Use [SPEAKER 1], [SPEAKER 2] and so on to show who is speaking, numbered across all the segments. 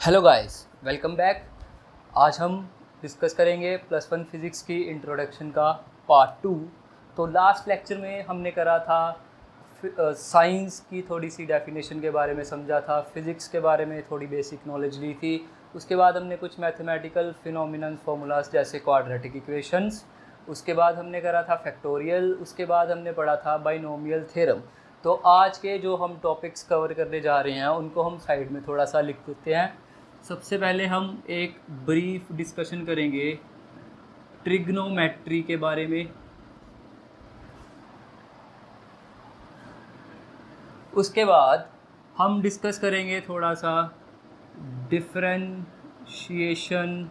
[SPEAKER 1] Hello guys, welcome back. आज हम discuss करेंगे +1 फिज़िक्स की इंट्रोडक्शन का पार्ट 2। तो लास्ट लेक्चर में हमने करा था साइंस की थोड़ी सी डेफिनेशन के बारे में समझा था, फिज़िक्स के बारे में थोड़ी बेसिक नॉलेज ली थी। उसके बाद हमने कुछ मैथमेटिकल फिनोमिनन फार्मूलाज जैसे क्वाड्रेटिक इक्वेशंस, उसके बाद हमने करा था फैक्टोरियल, उसके बाद हमने पढ़ा था बाइनोमियल थ्योरम। तो आज के जो हम टॉपिक्स कवर करने जा रहे हैं उनको हम साइड में थोड़ा सा लिख देते हैं। सबसे पहले हम एक ब्रीफ डिस्कशन करेंगे ट्रिग्नोमेट्री के बारे में। उसके बाद हम डिस्कस करेंगे थोड़ा सा डिफरेंशिएशन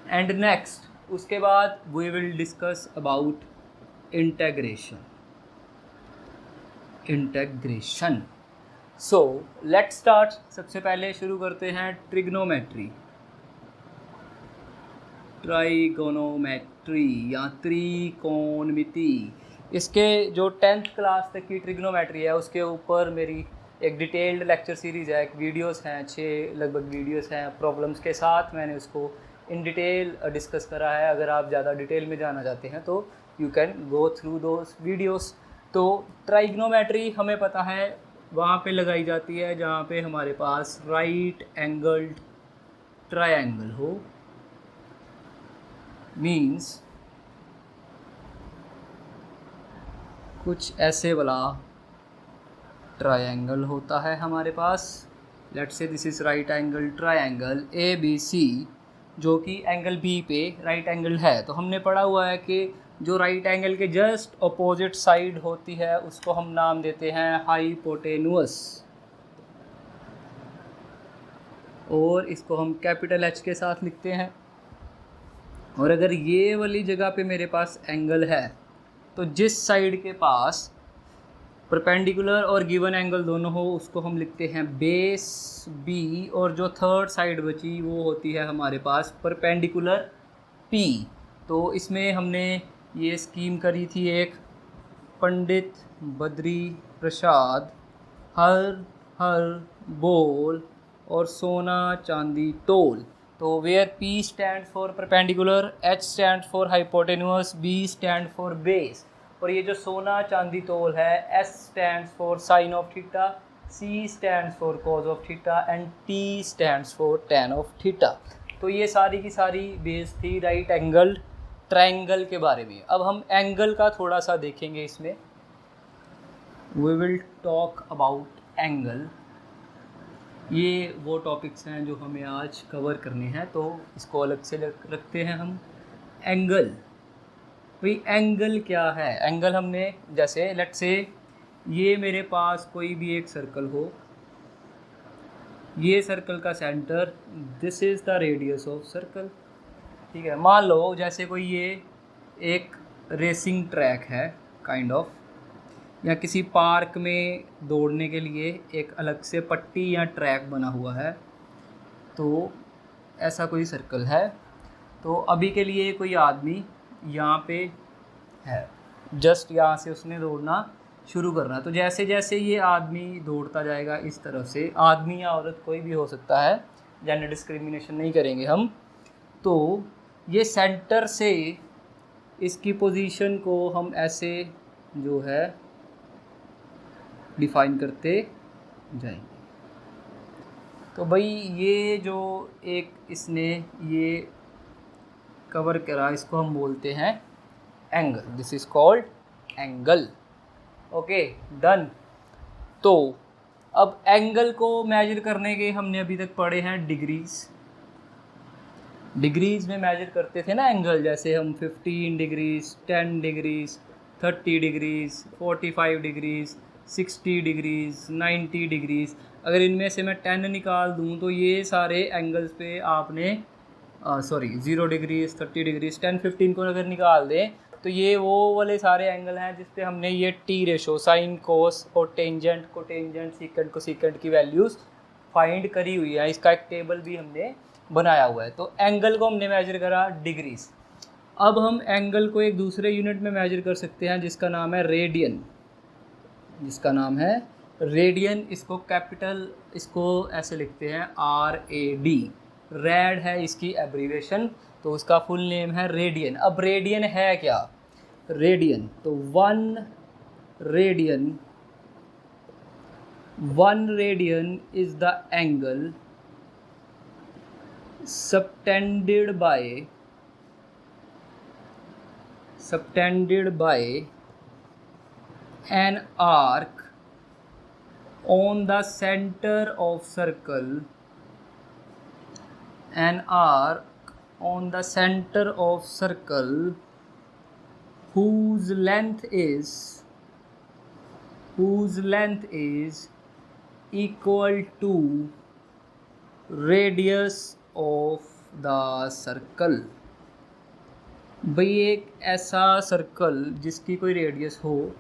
[SPEAKER 1] एंड नेक्स्ट उसके बाद we will discuss about integration. So let's start. सबसे पहले शुरू करते हैं ट्रिग्नोमेट्री, ट्राइगोनोमेट्री या त्रिकोणमिति। इसके जो 10th क्लास तक की ट्रिग्नोमेट्री है उसके ऊपर मेरी एक डिटेल्ड लेक्चर सीरीज़ है, एक वीडियोस हैं, 6 लगभग वीडियोस हैं प्रॉब्लम्स के साथ। मैंने उसको इन डिटेल डिस्कस करा है। अगर आप ज़्यादा डिटेल में जाना चाहते हैं तो you can go through those videos. तो ट्राइगोनोमेट्री हमें पता है वहाँ पे लगाई जाती है जहाँ पे हमारे पास राइट एंगल्ड ट्रायंगल हो, मीन्स कुछ ऐसे वाला ट्रायंगल होता है हमारे पास। Let's say this is right angle triangle ABC, जो कि एंगल B पे राइट एंगल है। तो हमने पढ़ा हुआ है कि जो राइट एंगल के जस्ट अपोजिट साइड होती है उसको हम नाम देते हैं हाइपोटेनुअस, और इसको हम कैपिटल H के साथ लिखते हैं। और अगर ये वाली जगह पे मेरे पास एंगल है तो जिस साइड के पास परपेंडिकुलर और गिवन एंगल दोनों हो उसको हम लिखते हैं बेस B, और जो थर्ड साइड बची वो होती है हमारे पास परपेंडिकुलर P। तो इसमें हमने ये स्कीम करी थी एक, पंडित बद्री प्रसाद हर हर बोल और सोना चांदी तोल। तो where P stand for perpendicular, H stand for hypotenuse, B stand for base, और ये जो सोना चांदी तोल है S stand for sine of theta, C stand for cos of theta and T stand for tan of theta. तो ये सारी की सारी बेस थी राइट एंगल ट्रायंगल के बारे में। अब हम एंगल का थोड़ा सा देखेंगे इसमें। We will talk about angle. ये वो टॉपिक्स हैं जो हमें आज कवर करने हैं, तो इसको अलग से रखते हैं हम। एंगल, भाई एंगल क्या है? एंगल हमने जैसे लेट्स से ये मेरे पास कोई भी एक सर्कल हो, ये सर्कल का centre, this is the radius of circle. ठीक है, मान लो जैसे कोई ये एक रेसिंग ट्रैक है काइंड ऑफ, या किसी पार्क में दौड़ने के लिए एक अलग से पट्टी या ट्रैक बना हुआ है। तो ऐसा कोई सर्कल है। तो अभी के लिए कोई आदमी यहाँ पे है, जस्ट यहाँ से उसने दौड़ना शुरू करना। तो जैसे जैसे ये आदमी दौड़ता जाएगा इस तरफ से, आदमी या औरत कोई भी हो सकता है, जेंडर डिस्क्रिमिनेशन नहीं करेंगे हम, तो ये सेंटर से इसकी पोजीशन को हम ऐसे जो है डिफाइन करते जाएंगे। तो भाई ये जो एक इसने ये कवर करा इसको हम बोलते हैं angle. This is called angle. Okay, done. तो अब एंगल को मेजर करने के हमने अभी तक पढ़े हैं डिग्रीज में मेजर करते थे ना एंगल। जैसे हम 15 degrees, 10 degrees, 30 degrees, 45 degrees, 60 degrees, 90 degrees. अगर इनमें से मैं 10 निकाल दूं तो ये सारे एंगल्स पे आपने 0 डिग्रीज, 30 डिग्रीज, 10, 15 को अगर निकाल दें तो ये वो वाले सारे एंगल हैं जिस पे हमने ये टी रेशो, साइन, कोस और टेंजेंट, कोटेंजेंट, सीकेंट, कोसीकेंट की वैल्यूज़ फाइंड करी हुई है। इसका एक टेबल भी हमने बनाया हुआ है। तो एंगल को हमने मेजर करा डिग्रीज। अब हम एंगल को एक दूसरे यूनिट में मेजर कर सकते हैं जिसका नाम है रेडियन, जिसका नाम है रेडियन, इसको कैपिटल, इसको ऐसे लिखते हैं RAD। रैड है इसकी एब्रीवेशन, तो उसका फुल नेम है रेडियन। अब रेडियन है क्या? रेडियन तो radian 1 radian is the angle subtended by an arc on the center of circle, whose length is equal to radius of the circle। भाई एक ऐसा सर्कल जिसकी कोई रेडियस हो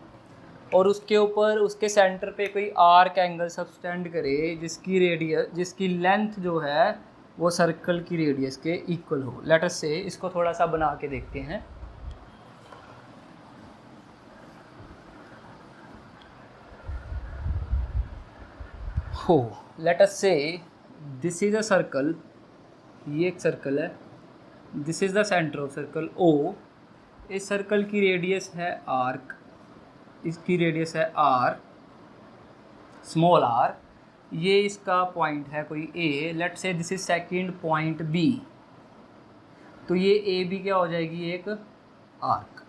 [SPEAKER 1] और उसके ऊपर उसके सेंटर पे कोई आर्क एंगल सबटेंड करे जिसकी लेंथ जो है वो सर्कल की रेडियस के इक्वल हो। लेट अस से इसको थोड़ा सा बना के देखते हैं। लेट अस से दिस इज अ सर्कल, ये एक सर्कल है, this is the centre of circle O। इस सर्कल की रेडियस है आर्क, इसकी रेडियस है R, स्मॉल r। ये इसका पॉइंट है कोई A, लेट से this is second point B। तो ये AB क्या हो जाएगी? एक आर्क।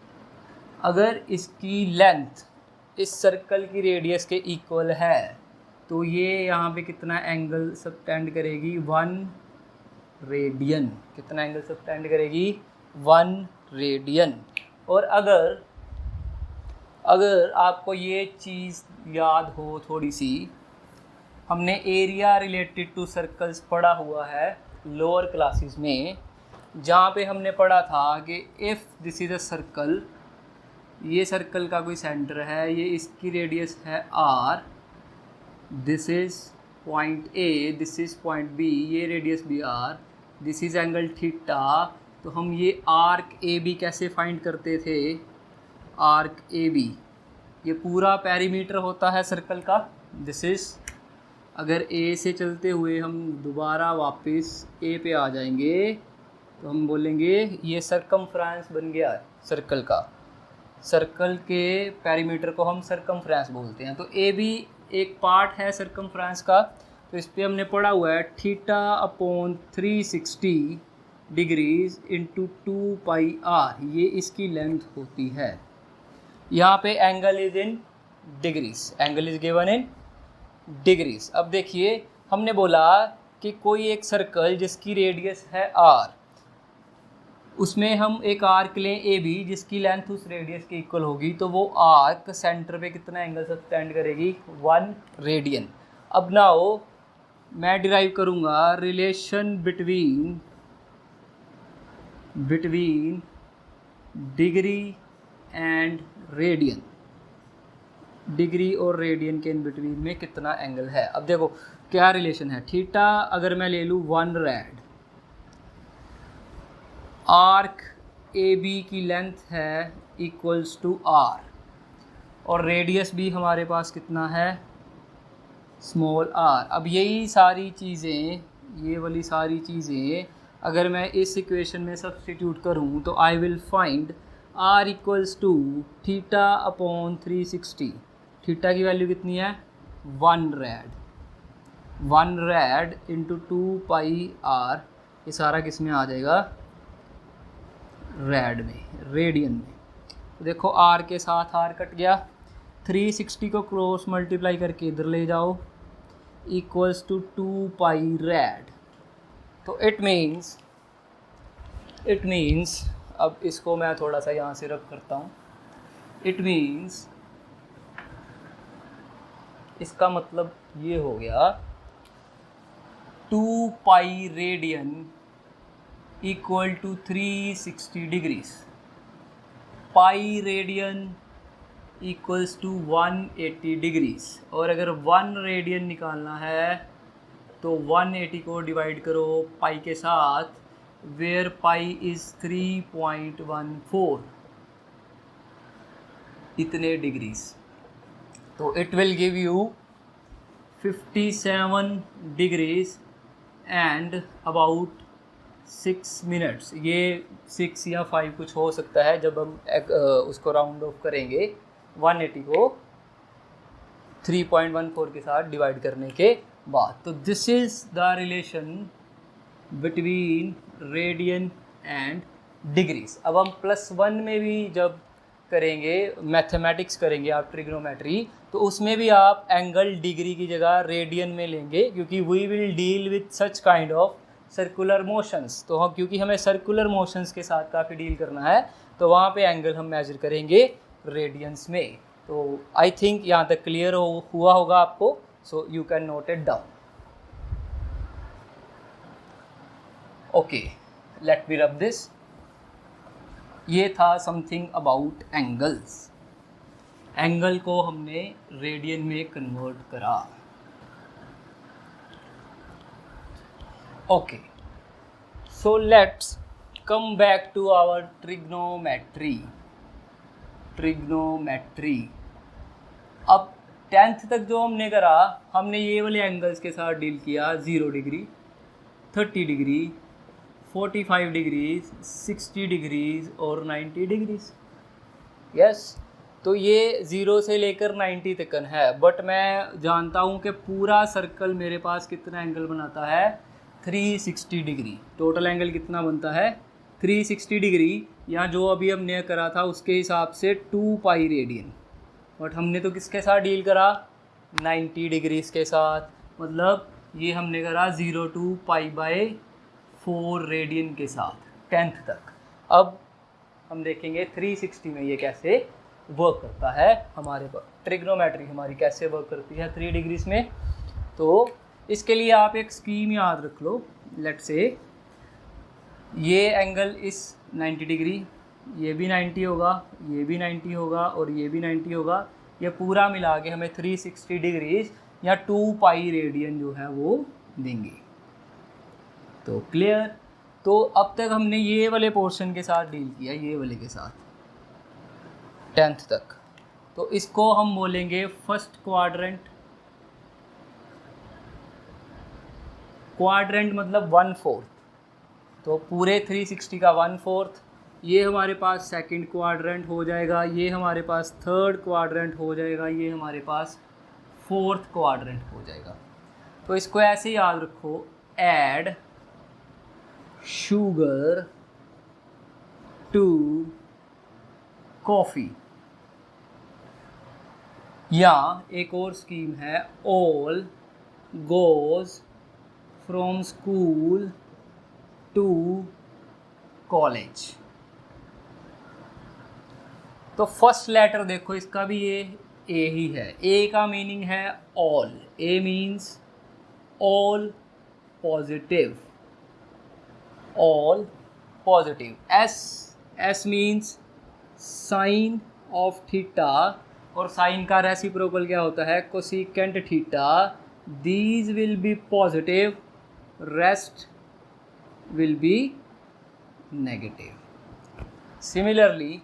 [SPEAKER 1] अगर इसकी लेंथ इस सर्कल की रेडियस के इक्वल है तो ये यहाँ पे कितना एंगल सबटेंड करेगी? 1 रेडियन। कितना एंगल सबटेंड करेगी? 1 रेडियन। और अगर आपको ये चीज़ याद हो थोड़ी सी, हमने एरिया रिलेटेड टू सर्कल्स पढ़ा हुआ है लोअर क्लासेस में, जहाँ पे हमने पढ़ा था कि if this is a circle, ये सर्कल का कोई सेंटर है, ये इसकी रेडियस है R, this is point A, this is point B, ये रेडियस भी R, this is angle theta. तो हम ये आर्क AB कैसे फाइंड करते थे? आर्क AB ये पूरा पेरीमीटर होता है सर्कल का। दिस इज़, अगर A से चलते हुए हम दोबारा वापस A पे आ जाएंगे तो हम बोलेंगे ये सरकमफ्रेंस बन गया सर्कल का। सर्कल के पेरीमीटर को हम सरकमफ्रेंस बोलते हैं। तो AB एक पार्ट है सरकमफ्रेंस का। तो इस पर हमने पढ़ा हुआ है θ/360 डिग्रीज इंटू 2πr, ये इसकी लेंथ होती है। यहाँ पे angle is in degrees, angle is given in degrees. अब देखिए हमने बोला कि कोई एक सर्कल जिसकी रेडियस है r, उसमें हम एक आर्क लें AB जिसकी लेंथ उस रेडियस के इक्वल होगी, तो वो आर्क सेंटर पे कितना एंगल सबटेंड करेगी? 1 रेडियन। अब नाउ मैं डिराइव करूँगा relation between degree and radian. Degree और रेडियन के इन बिटवीन में कितना एंगल है। अब देखो क्या रिलेशन है। थीटा अगर मैं ले लूँ 1 रेड, आर्क AB की लेंथ है इक्वल्स टू R, और रेडियस भी हमारे पास कितना है? Small r। अब यही सारी चीज़ें, ये वाली सारी चीज़ें अगर मैं इस इक्वेशन में सब्स्टिट्यूट करूँ तो I will find r equals to θ/360। Theta की वैल्यू कितनी है? 1 रेड इंटू 2πr। ये सारा किस में आ जाएगा? रेड में, रेडियन में। तो देखो r के साथ r कट गया, 360 को क्रॉस मल्टीप्लाई करके इधर ले जाओ, इक्वल्स टू 2π रेड। तो इट मीन्स अब इसको मैं थोड़ा सा यहाँ से रब करता हूँ। इट मीन्स इसका मतलब ये हो गया 2π radian equal to 360 degrees. Pi radian equals to 180 degrees. और अगर 1 रेडियन निकालना है तो 180 को डिवाइड करो पाई के साथ, वेयर पाई इज़ 3.14 इतने डिग्रीज। तो it will give you 57 degrees and about 6 minutes. ये 6 या 5 कुछ हो सकता है जब हम उसको राउंड ऑफ करेंगे 180 को 3.14 के साथ डिवाइड करने के बाद। तो this is the relation between radian and degrees. अब हम +1 में भी जब करेंगे मैथमेटिक्स करेंगे आप ट्रिग्नोमेट्री, तो उसमें भी आप एंगल डिग्री की जगह रेडियन में लेंगे, क्योंकि we will deal with such kind of circular motions. तो हम क्योंकि हमें सर्कुलर मोशंस के साथ काफ़ी डील करना है, तो वहाँ पे एंगल हम मेजर करेंगे रेडियंस में। तो आई थिंक यहाँ तक क्लियर हुआ होगा आपको, so you can note it down. Okay, late me rub this. ये था समथिंग अबाउट एंगल्स। एंगल को हमने रेडियन में कन्वर्ट करा। Okay, so let's come back to our trigonometry. अब 10th तक जो हमने करा, हमने ये वाले एंगल्स के साथ डील किया, 0 डिग्री, 30 डिग्री, 45 डिग्रीज, 60 डिग्रीज और 90 डिग्रीज। यस, तो ये 0 से लेकर 90 तक है। बट मैं जानता हूँ कि पूरा सर्कल मेरे पास कितना एंगल बनाता है, 360 डिग्री। टोटल एंगल कितना बनता है, 360 डिग्री। या जो अभी हमने करा था उसके हिसाब से 2 पाई रेडियन। बट हमने तो किसके साथ डील करा, 90 डिग्रीज के साथ। मतलब ये हमने करा 0 to π/4 रेडियन के साथ 10th तक। अब हम देखेंगे 360 में ये कैसे वर्क करता है, हमारे पर ट्रिग्नोमेट्री हमारी कैसे वर्क करती है 3 डिग्रीज में। तो इसके लिए आप एक स्कीम याद रख लो। लेट्स से ये एंगल इस 90 डिग्री, ये भी 90 होगा, ये भी 90 होगा और ये भी 90 होगा। ये पूरा मिला के हमें 360 डिग्रीज या 2 पाई रेडियन जो है वो देंगे। तो क्लियर। तो अब तक हमने ये वाले पोर्शन के साथ डील किया, ये वाले के साथ 10th तक। तो इसको हम बोलेंगे फर्स्ट क्वाड्रेंट। क्वाड्रेंट मतलब 1/4। तो पूरे 360 का 1/4। ये हमारे पास सेकंड क्वाड्रेंट हो जाएगा, ये हमारे पास थर्ड क्वाड्रेंट हो जाएगा, ये हमारे पास फोर्थ क्वाड्रेंट हो जाएगा। तो इसको ऐसे याद रखो, ऐड शुगर टू कॉफ़ी। या एक और स्कीम है, all goes from school to college. तो फर्स्ट लेटर देखो, इसका भी ये ए ही है। ए का मीनिंग है all. A means all positive, all positive. S means sine of theta, और साइन का रेसिप्रोकल क्या होता है, cosecant theta. These will be positive, rest will be negative. Similarly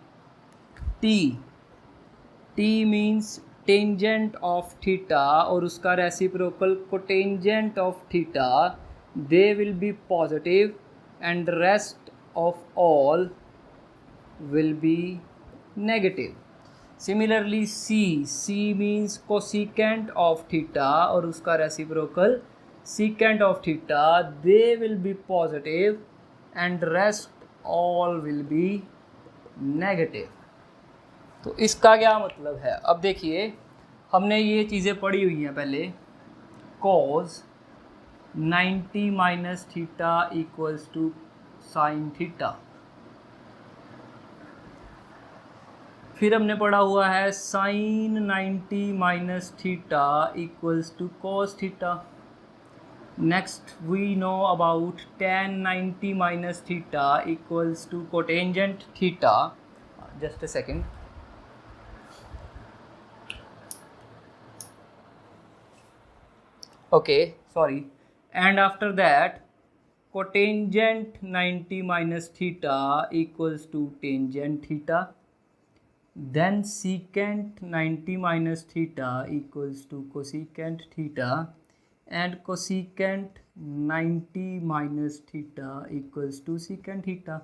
[SPEAKER 1] T means tangent of theta, और उसका reciprocal cotangent of theta. They will be positive and rest of all will be negative. Similarly C means cosecant of theta, और उसका reciprocal secant of theta. They will be positive and rest all will be negative. तो इसका क्या मतलब है, अब देखिए हमने ये चीज़ें पढ़ी हुई हैं पहले। cos 90 minus theta equals to sine theta. फिर हमने पढ़ा हुआ है sine 90 minus theta equals to cos theta. Next we know about tan 90 minus theta equals to cotangent theta. Just a second. Okay, sorry. And after that, cotangent 90 minus theta equals to tangent theta. then secant 90 minus theta equals to cosecant theta and cosecant 90 minus theta equals to secant theta.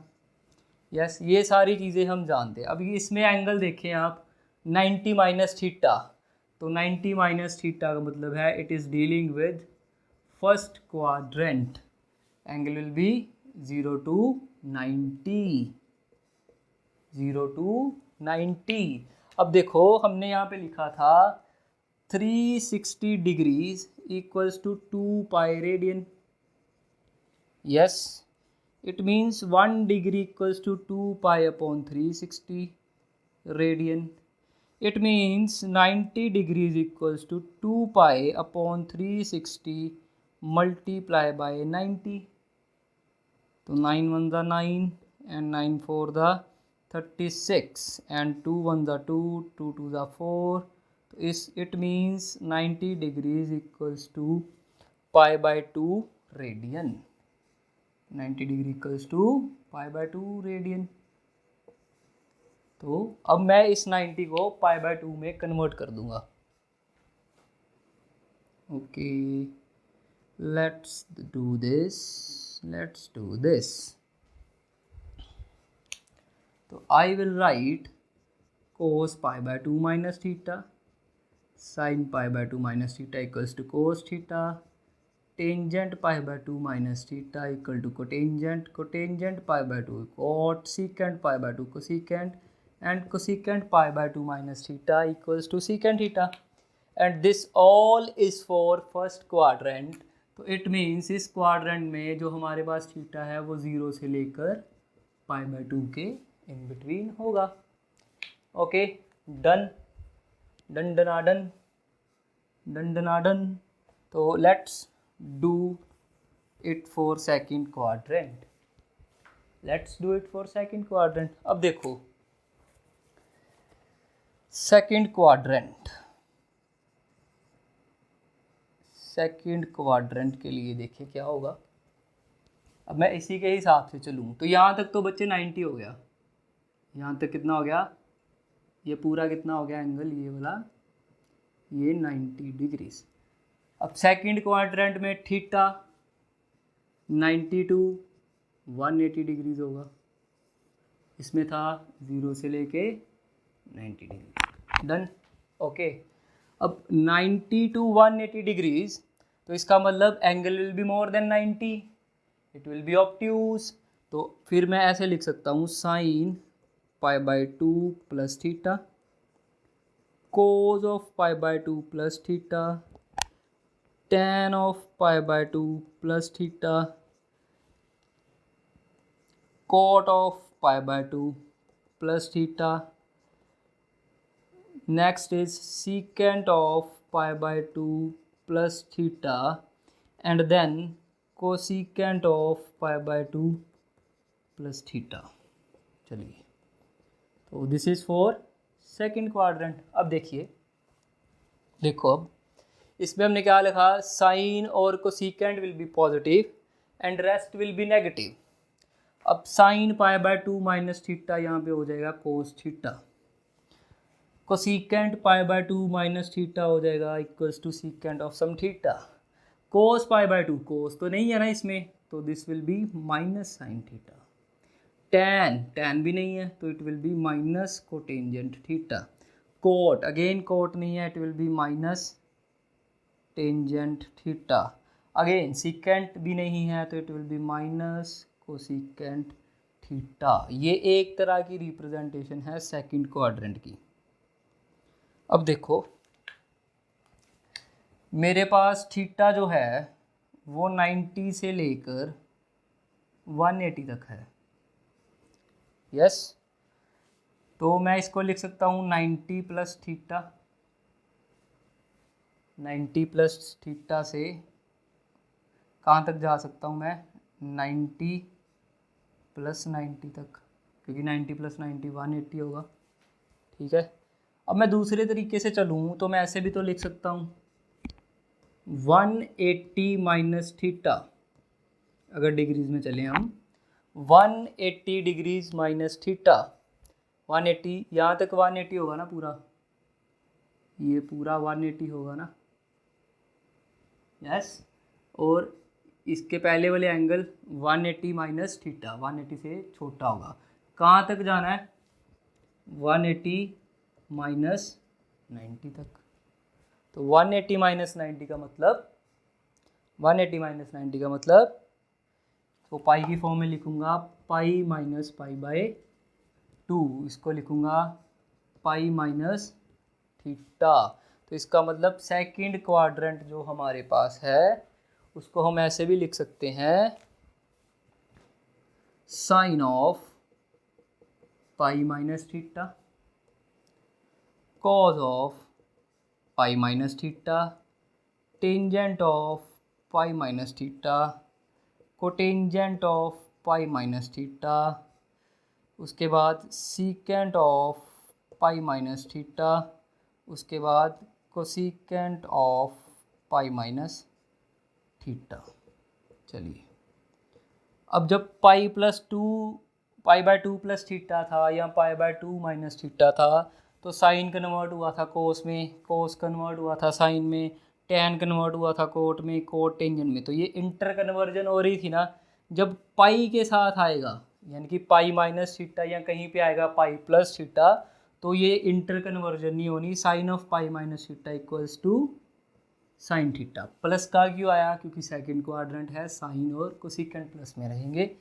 [SPEAKER 1] Yes ये सारी चीज़ें हम जानते हैं. अभी इसमें angle देखें आप 90 माइनस थीटा, तो 90 माइनस थीटा का मतलब है it is dealing with first quadrant. Angle will B 0 to 90. 0 to 90. अब देखो हमने यहाँ पे लिखा था 360 degrees equals to 2 pi radian. Yes it means 1 degree equals to 2 pi upon 360 radian. It means 90 degrees equals to 2 pi upon 360 multiply by 90. तो 9 1 the 9 and 9 4 the 36 and 2 1 the 2, 2 2 the 4. तो it means 90 degrees equals to pi by 2 radian. 90 degree equals to pi by 2 radian. तो अब मैं इस 90 को पाई by 2 में convert कर दूंगा. Okay let's do this. तो I will write cos pi by 2 minus theta sine pi by 2 minus theta equals to cos theta. Tangent pi by 2 minus theta equal to cotangent. Cotangent pi by 2 cot. Secant pi by 2 cosecant and cosecant pi by 2 minus theta equals to secant theta. And this all is for first quadrant. तो it means इस quadrant में जो हमारे पास theta है वो 0 से लेकर पाई by 2 के इन बिटवीन होगा. ओके डन डन डनाडन डन डनाडन. तो let's do it for second quadrant. Let's do it for second quadrant. अब देखो second quadrant के लिए देखिए क्या होगा. अब मैं इसी के हिसाब से चलूँ तो यहाँ तक तो बच्चे 90 हो गया. यहाँ तक कितना हो गया, ये पूरा कितना हो गया एंगल, ये वाला ये 90 डिग्रीज. अब सेकंड क्वाड्रेंट में थीटा 90 to 180 डिग्रीज होगा. इसमें था 0 से लेके 90 डिग्री. डन. ओके अब 90 to 180 डिग्रीज, तो इसका मतलब angle will be more than 90. It will be obtuse. तो फिर मैं ऐसे लिख सकता हूँ sine pi by 2 plus theta cos of pi by 2 plus theta tan of pi by 2 plus theta cot of pi by 2 plus theta. Next is secant of pi by 2 plus theta and then cosecant of pi by 2 plus theta. चलिए तो this is for second quadrant. अब देखो अब इसमें हमने क्या लिखा, sine और cosecant will be positive and rest will be negative. अब sine pi by 2 minus theta यहाँ पे हो जाएगा cos theta. Cosecant pi by 2 minus theta हो जाएगा equals to secant of some theta. Cos pi by 2 cos तो नहीं है ना इसमें, तो this will be minus sine theta. Tan भी नहीं है तो it will be minus cotangent theta. Cot again cot नहीं है, it will be minus tangent theta. Again secant भी नहीं है तो it will be minus cosecant theta. ये एक तरह की रिप्रेजेंटेशन है सेकंड क्वाड्रेंट की. अब देखो मेरे पास थीटा जो है वो 90 से लेकर 180 तक है. यस तो मैं इसको लिख सकता हूँ 90 प्लस थीटा. 90 प्लस थीटा से कहाँ तक जा सकता हूँ मैं, 90 प्लस 90 तक, क्योंकि 90 प्लस 90 180 होगा. ठीक है. अब मैं दूसरे तरीके से चलूँ तो मैं ऐसे भी तो लिख सकता हूँ 180 माइनस थीटा. अगर डिग्रीज में चलें हम 180 डिग्रीज माइनस थीटा 180, यहाँ तक 180 होगा ना पूरा, ये पूरा 180 होगा ना, यस। और इसके पहले वाले एंगल 180 माइनस थीटा, 180 से छोटा होगा। कहाँ तक जाना है? 180 माइनस 90 तक। तो 180 माइनस 90 का मतलब, 180 माइनस 90 का मतलब, तो पाई की फॉर्म में लिखूंगा पाई माइनस पाई बाय 2, इसको लिखूंगा पाई माइनस थीटा। तो इसका मतलब सेकंड क्वाड्रेंट जो हमारे पास है उसको हम ऐसे भी लिख सकते हैं, sine of pi minus theta, cos of pi minus theta, tangent of pi minus theta, cotangent of pi minus theta, उसके बाद secant of pi minus theta, उसके बाद cosecant of pi minus theta. चलिए, अब जब pi plus 2, pi by 2 plus theta था या पाई by 2 minus theta था, तो साइन कन्वर्ट हुआ था कोस में, कोस कन्वर्ट हुआ था साइन में, टैन कन्वर्ट हुआ था कोट में, कोट टेंजेंट में। तो ये इंटर कन्वर्जन हो रही थी ना। जब पाई के साथ आएगा, यानी कि पाई माइनस थीटा या कहीं पे आएगा पाई प्लस थीटा, तो ये इंटर कन्वर्जन नहीं होनी। Sine of pi minus theta equals to sine theta. Plus का क्यों आया? क्योंकि सेकंड क्वाड्रेंट है, साइन और कोसिकेंट प्लस में रहेंगे।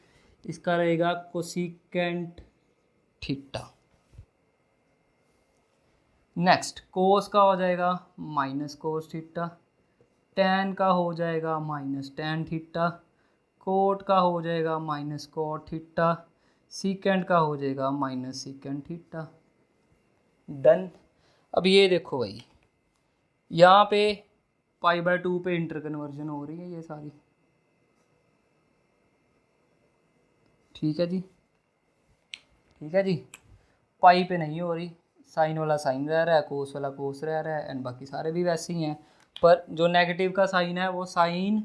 [SPEAKER 1] इसका रहेगा कोसिकेंट थीटा। नेक्स्ट कोस का हो जाएगा माइनस कोस थीटा, टैन का हो जाएगा माइनस टैन थीटा, कोट का हो जाएगा माइनस कोट थीटा, सीकेंट का हो जाएगा माइनस सीकेंट थीटा। डन। अब ये देखो भाई, यहाँ पे पाई बाय 2 पे इंटर कन्वर्जन हो रही है ये सारी, ठीक है जी, ठीक है जी। पाई पे नहीं हो रही, साइन वाला साइन रह रहा है, कोस वाला कोस रह रहा है, एंड बाकी सारे भी वैसे ही हैं। पर जो नेगेटिव का साइन है वो साइन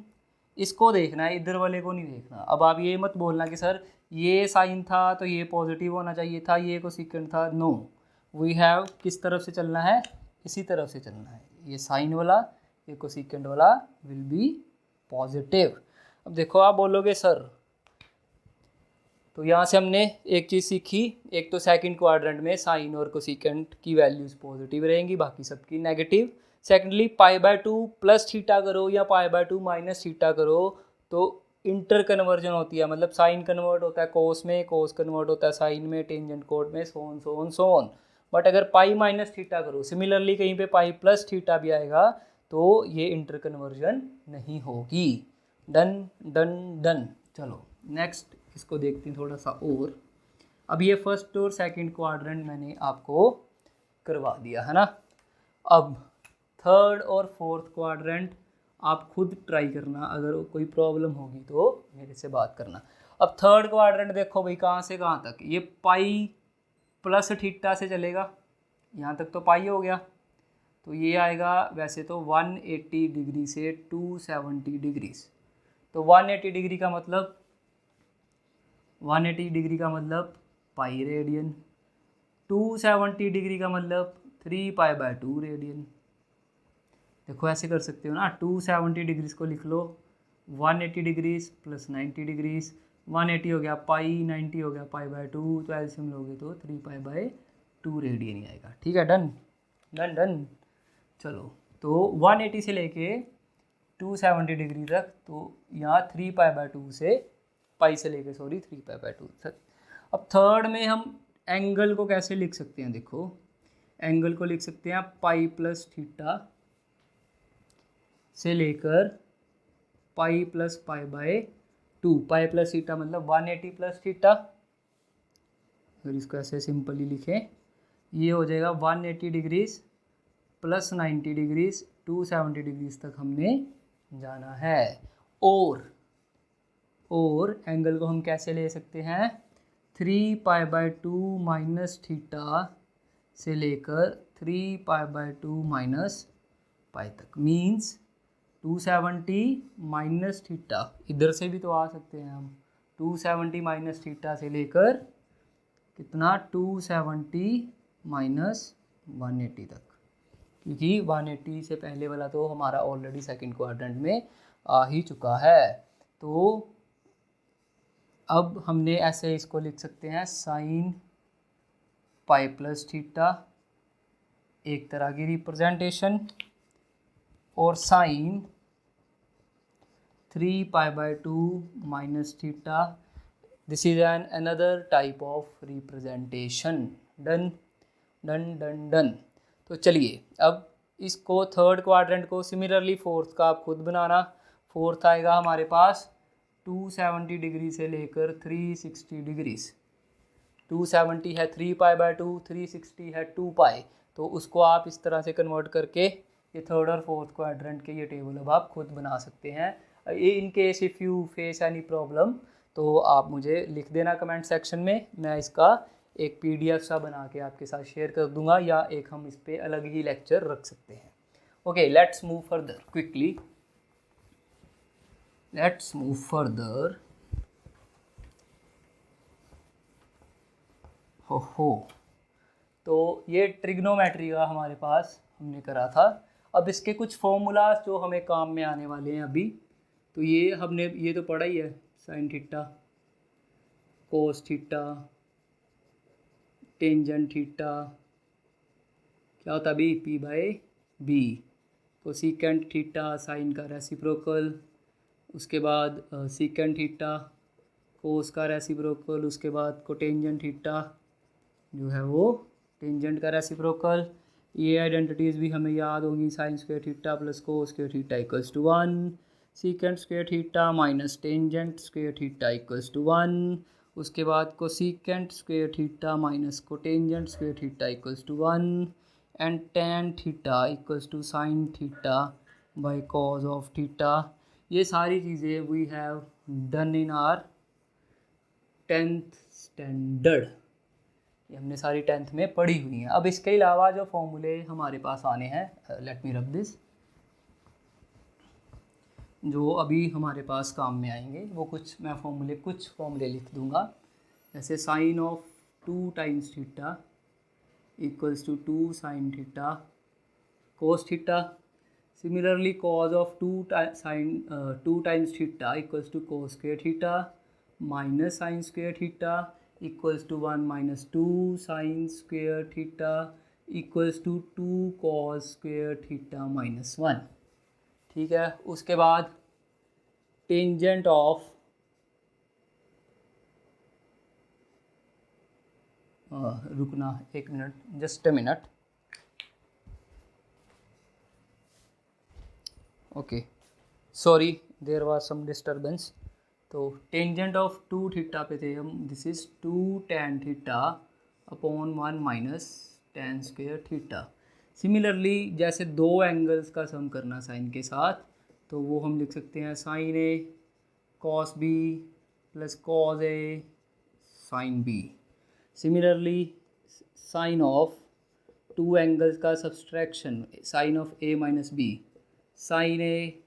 [SPEAKER 1] इसको देखना है, इधर वाले को नहीं देखना। अब आप ये मत बोलना कि सर ये साइन था तो ये पॉजिटिव होना चाहिए था, ये कोसिकेंट था। नो, वी हैव किस तरफ से चलना है? इसी तरफ से चलना है। ये साइन वाला, ये कोसिकेंट वाला विल बी पॉजिटिव। अब देखो, आप बोलोगे सर, तो यहाँ से हमने एक चीज़ सीखी, एक तो सेकंड क्वाड्रेंट में साइन और कोसिकेंट की वैल्यूज पॉजिटिव रहेंगी, बाकी सबकी negative. Secondly pi by 2 plus theta करो या पाई बाय 2 माइनस थीटा करो तो इंटर कन्वर्जन होती है, मतलब साइन कन्वर्ट होता है कोस में, कोस कन्वर्ट होता है साइन में, टेंजेंट कोट में, so on so on so on. But अगर पाई माइनस थीटा करो, सिमिलरली कहीं पे पाई प्लस थीटा भी आएगा तो ये इंटर कन्वर्जन नहीं होगी। Done done done. चलो नेक्स्ट इसको देखते हैं थोड़ा सा और। अब ये फर्स्ट और सेकंड क्वाड्रेंट मैंने आपको करवा दिया है ना। अब थर्ड और फोर्थ क्वाड्रेंट आप खुद ट्राई करना, अगर कोई प्रॉब्लम होगी तो मेरे से बात करना। अब थर्ड क्वाड्रेंट देखो भाई, कहाँ से कहाँ तक? ये पाई प्लस थीटा से चलेगा, यहाँ तक तो पाई हो गया, तो ये आएगा वैसे तो 180 डिग्री से 270 डिग्रीज। तो 180 डिग्री का मतलब, 180 डिग्री का मतलब पाई रेडियन, 270 डिग्री का मतलब 3 पाई बाय 2 रेडियन। देखो ऐसे कर सकते हो ना, 270 डिग्रीज को लिख लो 180 डिग्रीज प्लस 90 डिग्रीज, 180 हो गया पाई, 90 हो गया पाई बाय 2, तो एलसीएम लोगे तो 3 पाई बाय 2 रेडियन ही आएगा। ठीक है, डन डन डन। चलो, तो 180 से लेके 270 डिग्री तक, तो यहाँ 3 पाई बाय 2 से, पाई से लेके सॉरी 3 पाई बाय 2 तक। अब थर्ड में हम एंगल को कैसे लिख सकते हैं? देखो, एंगल को लिख सकते हैं पाई प्लस थीटा से लेकर pi plus pi by 2। Pi plus theta मतलब 180 प्लस थीटा। अगर इसको ऐसे सिंपली लिखें, ये हो जाएगा 180 डिग्रीज प्लस 90 डिग्रीज, 270 डिग्रीज तक हमने जाना है। और एंगल को हम कैसे ले सकते हैं? 3 पाई बाय 2 माइनस थीटा से लेकर 3 पाई बाय 2 माइनस पाई तक, मीन्स 270 माइनस थीटा। इधर से भी तो आ सकते हैं हम, 270 माइनस थीटा से लेकर कितना 270 माइनस 180 तक, क्योंकि 180 से पहले वाला तो हमारा ऑलरेडी सेकंड क्वाड्रेंट में आ ही चुका है। तो अब हमने ऐसे इसको लिख सकते हैं साइन पाई प्लस थीटा, एक तरह की रिप्रेजेंटेशन, और sine 3 pi by 2 minus theta, this is an another type of representation. Done done done done. तो चलिए अब इसको थर्ड क्वाड्रेंट को सिमिलरली फोर्थ का आप खुद बनाना। फोर्थ आएगा हमारे पास 270 डिग्री से लेकर 360 डिग्रीज। 270 है 3 पाई बाय 2, 360 है 2 पाई। तो उसको आप इस तरह से कन्वर्ट करके ये थर्ड और फोर्थ क्वाड्रेंट के ये टेबल अब आप खुद बना सकते हैं। In case if you face any problem तो आप मुझे लिख देना कमेंट सेक्शन में, मैं इसका एक PDF सा बना के आपके साथ शेयर कर दूंगा, या एक हम इस पर अलग ही लेक्चर रख सकते हैं। Okay, let's move further quickly, let's move further. हो तो ये ट्रिग्नोमेट्री का हमारे पास हमने करा था। अब इसके कुछ फॉर्मूलाज जो हमें काम में आने वाले हैं अभी, तो ये हमने ये तो पढ़ा ही है, sine theta, cos theta, tangent theta, क्या होता है B, P by B, cosecant theta, sine का रेसिप्रोकल, उसके बाद सीकेंट थीटा, कोस का रेसिप्रोकल, उसके बाद कोटेंजेंट थीटा जो है वो टेंजेंट का रेसिप्रोकल। ये आइडेंटिटीज़ भी हमें याद होंगी, sine square theta plus cos square theta equals to 1, secant square theta minus tangent square theta equals to 1, उसके बाद cosecant square theta minus cotangent square theta equals to 1, and tan theta equals to sine theta by cos of theta. ये सारी चीज़ें we have done in our 10th standard, ये हमने सारी 10th में पढ़ी हुई हैं। अब इसके अलावा जो फॉर्मूले हमारे पास आने हैं, लेट मी रब दिस, जो अभी हमारे पास काम में आएंगे वो कुछ फॉर्मूले लिख दूंगा, जैसे sine of 2 times theta equals to 2 sine theta cos theta. Similarly cos of 2 times theta equals to cos square theta minus sine square theta equals to 1 minus 2 sine square theta equals to 2 cos square theta minus 1। ठीक है, उसके बाद tangent of रुकना एक minute, just a minute, okay sorry there was some disturbance. तो tangent of 2 theta पे थे हम, this is 2 tan theta upon 1 minus tan square theta. Similarly जैसे दो एंगल्स का सम करना साइन के साथ, तो वो हम लिख सकते हैं sine A cos B plus cos A sine B. Similarly sine of 2 angles का subtraction, sine of A minus B, sine A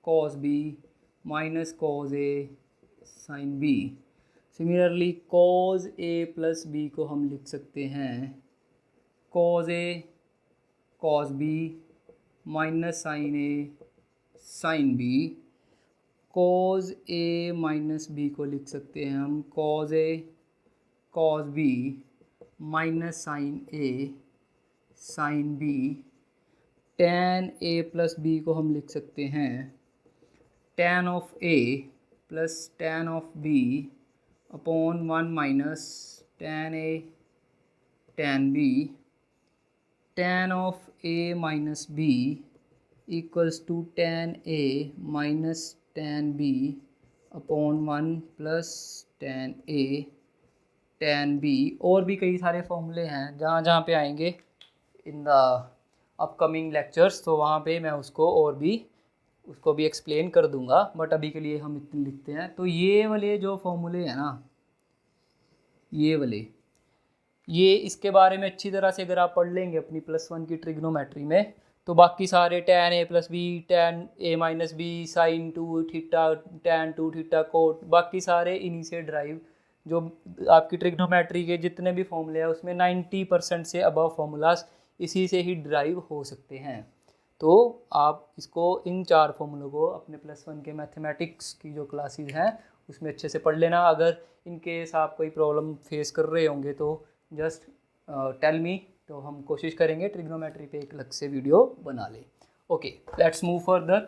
[SPEAKER 1] cos B minus cos A sine B. Similarly cos A plus B को हम लिख सकते हैं cos A cos B minus sine A sine B. Cos A minus B को लिख सकते हैं हम cos A cos B minus sine A sine B. tan A plus B को हम लिख सकते हैं tan of A plus tan of B upon 1 minus tan A tan B. tan of A minus B equals to tan A minus tan B upon 1 plus tan A tan B. और भी कई सारे फॉर्मूले हैं जहाँ जहाँ पे आएंगे इन द अपकमिंग लेक्चर्स, तो वहाँ पे मैं उसको भी एक्सप्लेन कर दूंगा, बट अभी के लिए हम इतने लिखते हैं। तो ये वाले जो फॉर्मूले हैं ना, ये इसके बारे में अच्छी तरह से अगर आप पढ़ लेंगे अपनी +1 की ट्रिग्नोमेट्री में, तो बाकी सारे tan A plus B, tan A minus B, sine 2 theta, tan 2 theta cot, बाकी सारे इन्हीं से ड्राइव जो आपकी ट्रिग्नोमेट्री के जितने भी फॉर्मूले हैं उसमें 90% से अबव फॉर्मूलाज इसी से ही ड्राइव हो सकते हैं। तो आप इसको इन 4 फॉर्मूलों को अपने +1 के मैथमेटिक्स की जो क्लासेस हैं उसमें अच्छे से पढ़ लेना। अगर इन केस आप कोई प्रॉब्लम फेस कर रहे होंगे तो जस्ट टेल मी, तो हम कोशिश करेंगे ट्रिग्नोमेट्री पे एक अलग से वीडियो बना लें। Okay, let's move further.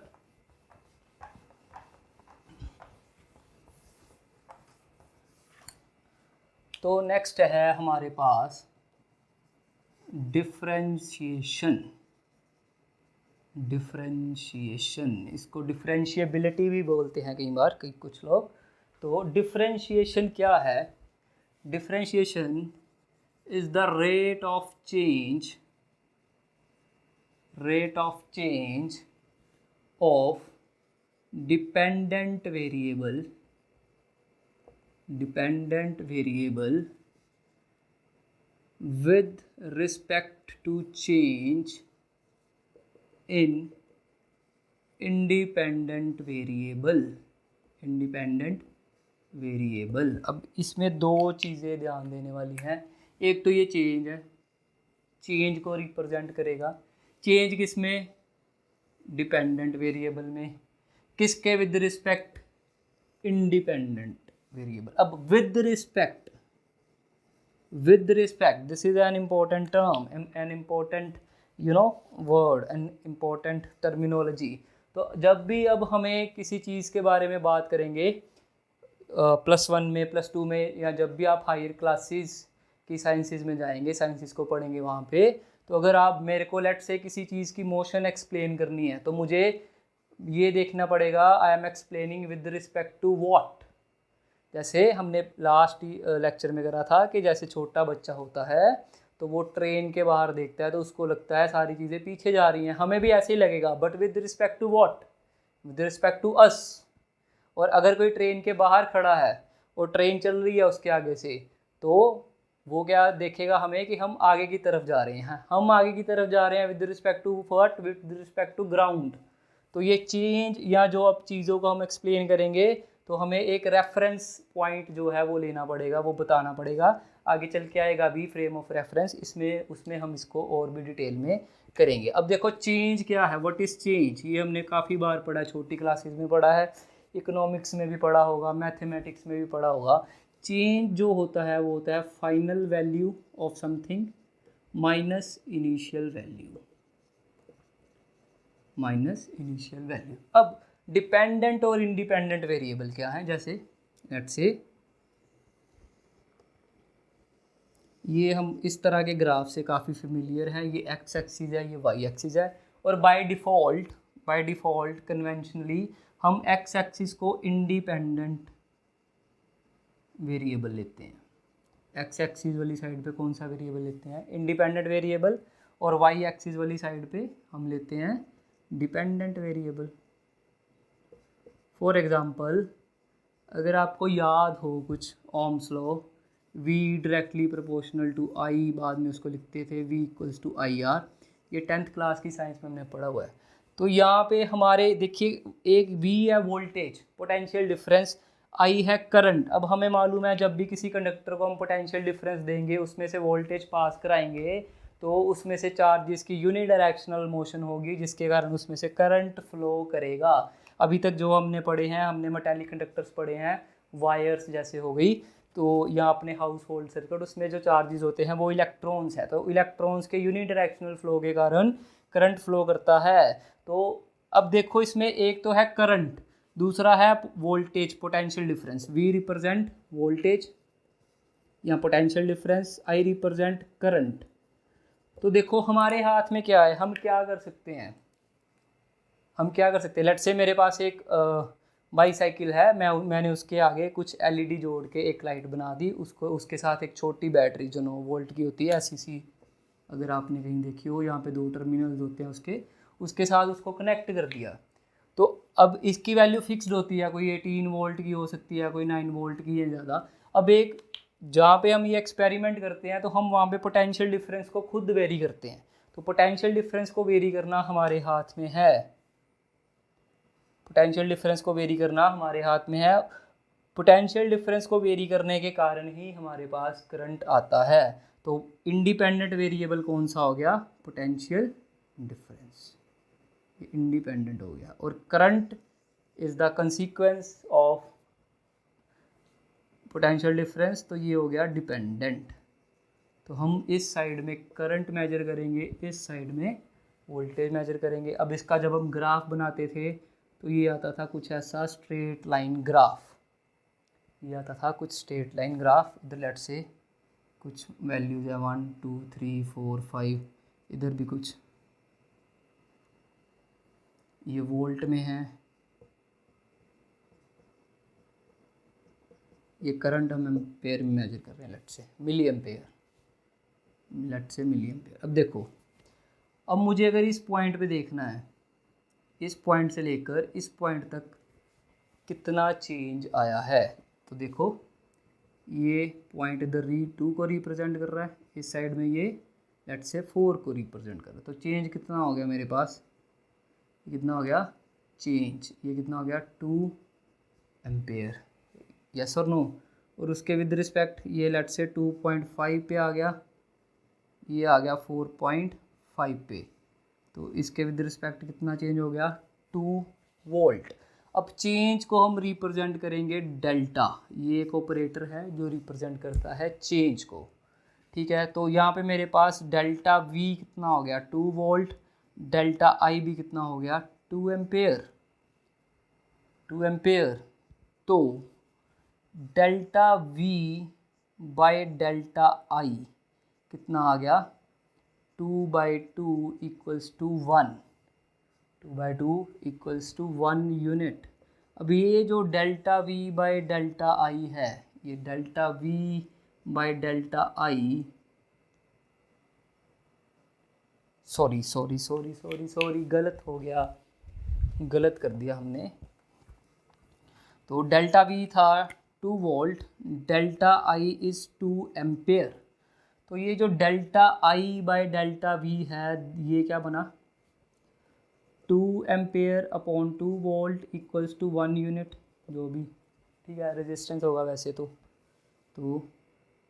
[SPEAKER 1] तो नेक्स्ट है हमारे पास डिफरेंशिएशन। इसको डिफरेंशिएबिलिटी भी बोलते हैं कई बार कुछ लोग। तो डिफरेंशिएशन क्या है? Differentiation is the rate of change of dependent variable with respect to change in independent variable। अब इसमें 2 चीज़ें ध्यान देने वाली हैं। एक तो ये चेंज है, चेंज को रिप्रेजेंट करेगा। चेंज किस में? डिपेंडेंट वेरिएबल में। किसके? With respect independent variable. अब with respect, this is an important term, an important word, an important terminology। तो जब भी अब हमें किसी चीज़ के बारे में बात करेंगे +1 में, +2 में, या जब भी आप हायर क्लासेस की साइंसेस में जाएंगे, साइंसेस को पढ़ेंगे वहाँ पे, तो अगर आप मेरे को लेट से किसी चीज़ की मोशन एक्सप्लेन करनी है तो मुझे ये देखना पड़ेगा I am explaining with respect to what. जैसे हमने लास्ट लेक्चर में करा था कि जैसे छोटा बच्चा होता है तो वो ट्रेन के बाहर देखता है तो उसको लगता है सारी चीज़ें पीछे जा रही हैं, हमें भी ऐसे ही लगेगा, but with respect to what? With respect to us. और अगर कोई ट्रेन के बाहर खड़ा है और ट्रेन चल रही है उसके आगे से, तो वो क्या देखेगा हमें कि हम आगे की तरफ जा रहे हैं, हम आगे की तरफ जा रहे हैं with respect to what? With respect to ground. तो ये चेंज या जो अब चीज़ों को हम एक्सप्लेन करेंगे तो हमें एक रेफरेंस पॉइंट जो है वो लेना पड़ेगा, वो बताना पड़ेगा। आगे चल के आएगा भी फ्रेम ऑफ रेफरेंस, उसमें हम इसको और भी डिटेल में करेंगे। अब देखो चेंज क्या है, व्हाट इज़ चेंज? ये हमने काफ़ी बार पढ़ा है, छोटी क्लासेस में पढ़ा है, इकोनॉमिक्स में भी पढ़ा होगा, मैथमेटिक्स में भी पढ़ा होगा। चेंज जो होता है वो होता है final value of something minus initial value. अब डिपेंडेंट और इंडिपेंडेंट वेरिएबल क्या है? जैसे लेट्स से ये हम इस तरह के ग्राफ से काफ़ी फेमिलियर है, ये एक्स एक्सिस है, ये वाई एक्सिस है, और बाय डिफ़ॉल्ट कन्वेंशनली हम एक्स एक्सिस को इंडिपेंडेंट वेरिएबल लेते हैं। एक्स एक्सिस वाली साइड पे कौन सा वेरिएबल लेते हैं? Independent variable. और वाई एक्सिस वाली साइड पे हम लेते हैं डिपेंडेंट वेरिएबल। फॉर एग्ज़ाम्पल, अगर आपको याद हो कुछ Ohm's law, V directly proportional to I, बाद में उसको लिखते थे V इक्वल्स टू IR, ये 10th क्लास की साइंस में हमने पढ़ा हुआ है। तो यहाँ पे हमारे देखिए, एक V है वोल्टेज, पोटेंशियल डिफरेंस, I है करंट। अब हमें मालूम है जब भी किसी कंडक्टर को हम पोटेंशियल डिफरेंस देंगे, उसमें से वोल्टेज पास कराएंगे, तो उसमें से चार्जेस की यूनिडायरेक्शनल मोशन होगी, जिसके कारण उसमें से करंट फ्लो करेगा। अभी तक जो हमने पढ़े हैं, हमने मेटालिक कंडक्टर्स पढ़े हैं, वायर्स जैसे हो गई, तो या अपने हाउस होल्ड सर्किट, उसमें जो चार्जेस होते हैं वो इलेक्ट्रॉन्स है, तो इलेक्ट्रॉन्स के यूनिडायरेक्शनल फ्लो के कारण करंट फ्लो करता है। तो अब देखो इसमें एक तो है करंट, दूसरा है voltage, potential difference. V represent voltage या potential difference, I represent current. तो देखो हमारे हाथ में क्या है, हम क्या कर सकते हैं? लेट्स से मेरे पास एक बाईसाइकिल है, मैंने उसके आगे कुछ LED जोड़ के एक लाइट बना दी, उसके साथ एक छोटी बैटरी जो 9 वोल्ट की होती है, SCC अगर आपने कहीं देखी हो, यहाँ पे 2 टर्मिनल्स होते हैं उसके साथ उसको कनेक्ट कर दिया। तो अब इसकी वैल्यू फिक्स्ड होती है, कोई 18 वोल्ट की हो सकती है, कोई 9 वोल्ट की है ज़्यादा। अब एक जहाँ पे हम ये एक्सपेरिमेंट करते हैं तो हम वहाँ पे पोटेंशियल डिफरेंस को खुद वेरी करते हैं। तो पोटेंशियल डिफरेंस को वेरी करना हमारे हाथ में है, पोटेंशियल डिफरेंस को वेरी करने के कारण ही हमारे पास करंट आता है। तो इंडिपेंडेंट वेरिएबल कौन सा हो गया? पोटेंशियल डिफरेंस, ये इंडिपेंडेंट हो गया। और current is the consequence of potential difference, तो ये हो गया डिपेंडेंट। तो हम इस साइड में करंट मेजर करेंगे, इस साइड में वोल्टेज मेजर करेंगे। अब इसका जब हम ग्राफ बनाते थे तो ये आता था कुछ ऐसा स्ट्रेट लाइन ग्राफ, ये आता था कुछ स्ट्रेट लाइन ग्राफ। इधर लेट से कुछ वैल्यूज है 1 2 3 4 5, इधर भी कुछ, ये वोल्ट में है, ये करंट हम एम्पेयर में मेजर कर रहे हैं, लेट से मिली एम्पेयर, लेट से मिली एम्पेयर। अब देखो, अब मुझे अगर इस पॉइंट पे देखना है, इस पॉइंट से लेकर इस पॉइंट तक कितना चेंज आया है, तो देखो ये पॉइंट इधर 2 को रिप्रेजेंट कर रहा है, इस साइड में ये लेट से 4 को रिप्रेजेंट कर रहा है। तो चेंज कितना हो गया मेरे पास, कितना हो गया चेंज, ये कितना हो गया 2 एम्पेयर, यस और नो। और उसके विद रिस्पेक्ट ये लेट से 2.5 पे आ गया, ये आ गया 4.5 पे, तो इसके विद रिस्पेक्ट कितना चेंज हो गया 2 वोल्ट। अब चेंज को हम रिप्रेजेंट करेंगे डेल्टा, ये एक ऑपरेटर है जो रिप्रेजेंट करता है चेंज को, ठीक है। तो यहाँ पे मेरे पास डेल्टा वी कितना हो गया 2 वोल्ट, डेल्टा आई भी कितना हो गया 2 एम्पेयर, 2 एम्पेयर। तो delta V by delta I कितना आ गया 2/2 equals to 1, 2/2 equals to 1 unit. अब ये जो delta V by delta I है, ये delta V by delta I, sorry गलत हो गया, गलत कर दिया हमने। तो डेल्टा वी था 2 volt, delta I is 2 ampere. तो ये जो delta I by delta V है, ये क्या बना 2 ampere upon 2 volt equals to 1 unit, जो भी, ठीक है। रेजिस्टेंस होगा वैसे तो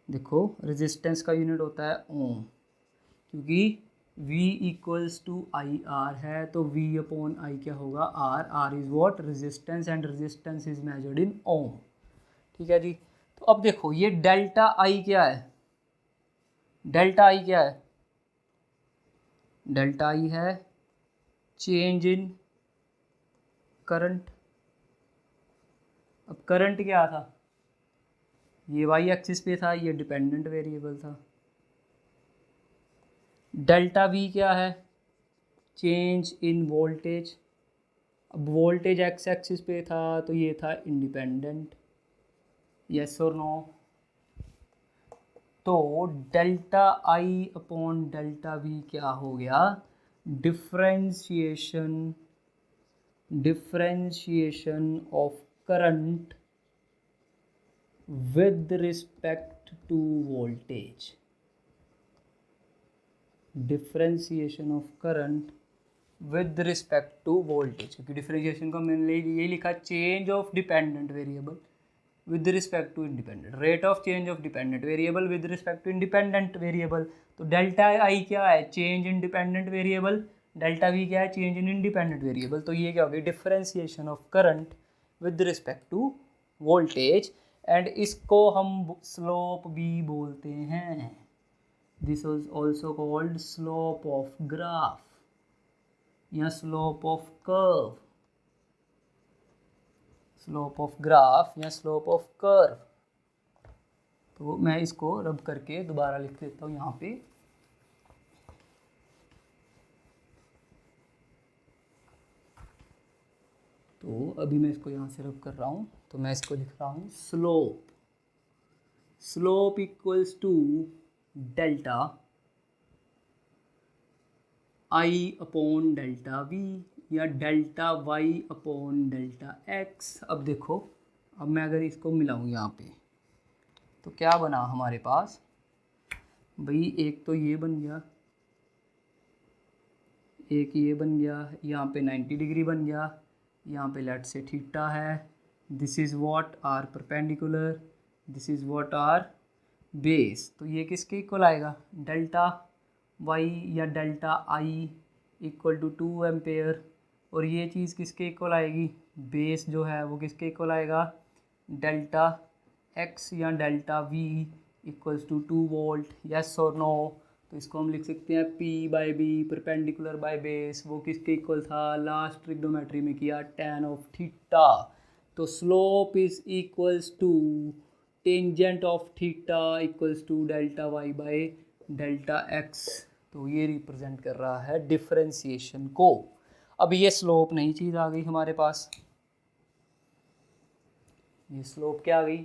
[SPEAKER 1] देखो रेजिस्टेंस का यूनिट होता है ओम, क्योंकि V equals to I R है, तो V अपॉन आई क्या होगा R is what resistance, and resistance is measured in ohm, ठीक है जी। तो अब देखो ये डेल्टा आई क्या है, डेल्टा आई क्या है, डेल्टा आई है चेंज इन करंट। अब करंट क्या था, ये वाई एक्सिस पे था, ये डिपेंडेंट वेरिएबल था। डेल्टा वी क्या है, चेंज इन वोल्टेज। अब वोल्टेज एक्स एक्सिस पे था तो ये था इंडिपेंडेंट, यस और नो। तो delta I upon delta V क्या हो गया, differentiation of current with respect to voltage, differentiation of current with respect to voltage, क्योंकि डिफरेंशिएशन को मैंने ये लिखा change of dependent variable with respect to independent, rate of change of dependent variable with respect to independent variable. तो delta I क्या है, change in dependent variable, delta V क्या है, चेंज इन इंडिपेंडेंट वेरिएबल। तो ये क्या होगी differentiation of current with respect to voltage, and इसको हम स्लोप भी बोलते हैं। This is also called slope of graph या slope of curve, slope of graph या स्लोप ऑफ कर्व। तो मैं इसको रब करके दोबारा लिख देता हूँ यहाँ पे। तो अभी मैं इसको यहाँ से रब कर रहा हूँ, तो मैं इसको लिख रहा हूँ slope equals to delta I upon delta V या delta Y upon delta X. अब देखो, अब मैं अगर इसको मिलाऊँ यहाँ पे तो क्या बना हमारे पास भाई, एक तो ये बन गया, एक ये बन गया, यहाँ पे 90 डिग्री बन गया, यहाँ पे लेट से थीटा है, this is what are perpendicular, this is what are base. तो ये किसके इक्वल आएगा, डेल्टा वाई या delta I equal to 2 ampere. और ये चीज़ किसके इक्वल आएगी, बेस जो है वो किसके इक्वल आएगा, डेल्टा एक्स या delta V equals to 2 volt. Yes और नो। तो इसको हम लिख सकते हैं P by B perpendicular by base, वो किसके इक्वल था, लास्ट ट्रिग्नोमेट्री में किया, tan ऑफ थीटा। तो slope is equals to tangent of theta equals to delta Y by delta X. तो ये रिप्रेजेंट कर रहा है डिफरेंशिएशन को। अब ये स्लोप नई चीज़ आ गई हमारे पास, ये स्लोप क्या आ गई।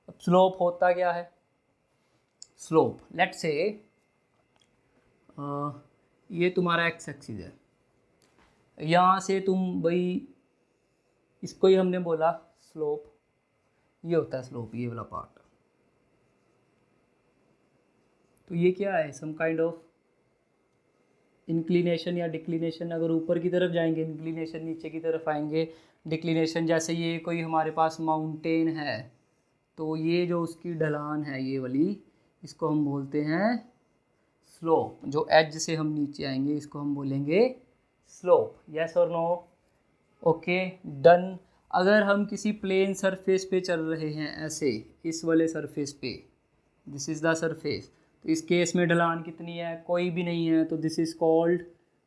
[SPEAKER 1] अब स्लोप होता क्या है, स्लोप लेट्स से ये तुम्हारा एक्स एक्सिस है, यहाँ से तुम भाई इसको ही हमने बोला स्लोप, ये होता है स्लोप, ये वाला पार्ट। तो ये क्या है, सम काइंड ऑफ इंक्लिनेशन या डिक्लिनेशन। अगर ऊपर की तरफ जाएंगे इंक्लिनेशन, नीचे की तरफ आएंगे डिक्लिनेशन। जैसे ये कोई हमारे पास माउंटेन है, तो ये जो उसकी ढलान है ये वाली, इसको हम बोलते हैं स्लोप। जो एज से हम नीचे आएंगे इसको हम बोलेंगे स्लोप। यस और नो, ओके डन। अगर हम किसी प्लेन सरफेस पे चल रहे हैं ऐसे, इस वाले सरफेस पे, दिस इज़ द सरफेस, तो इस केस में ढलान कितनी है, कोई भी नहीं है, तो this is called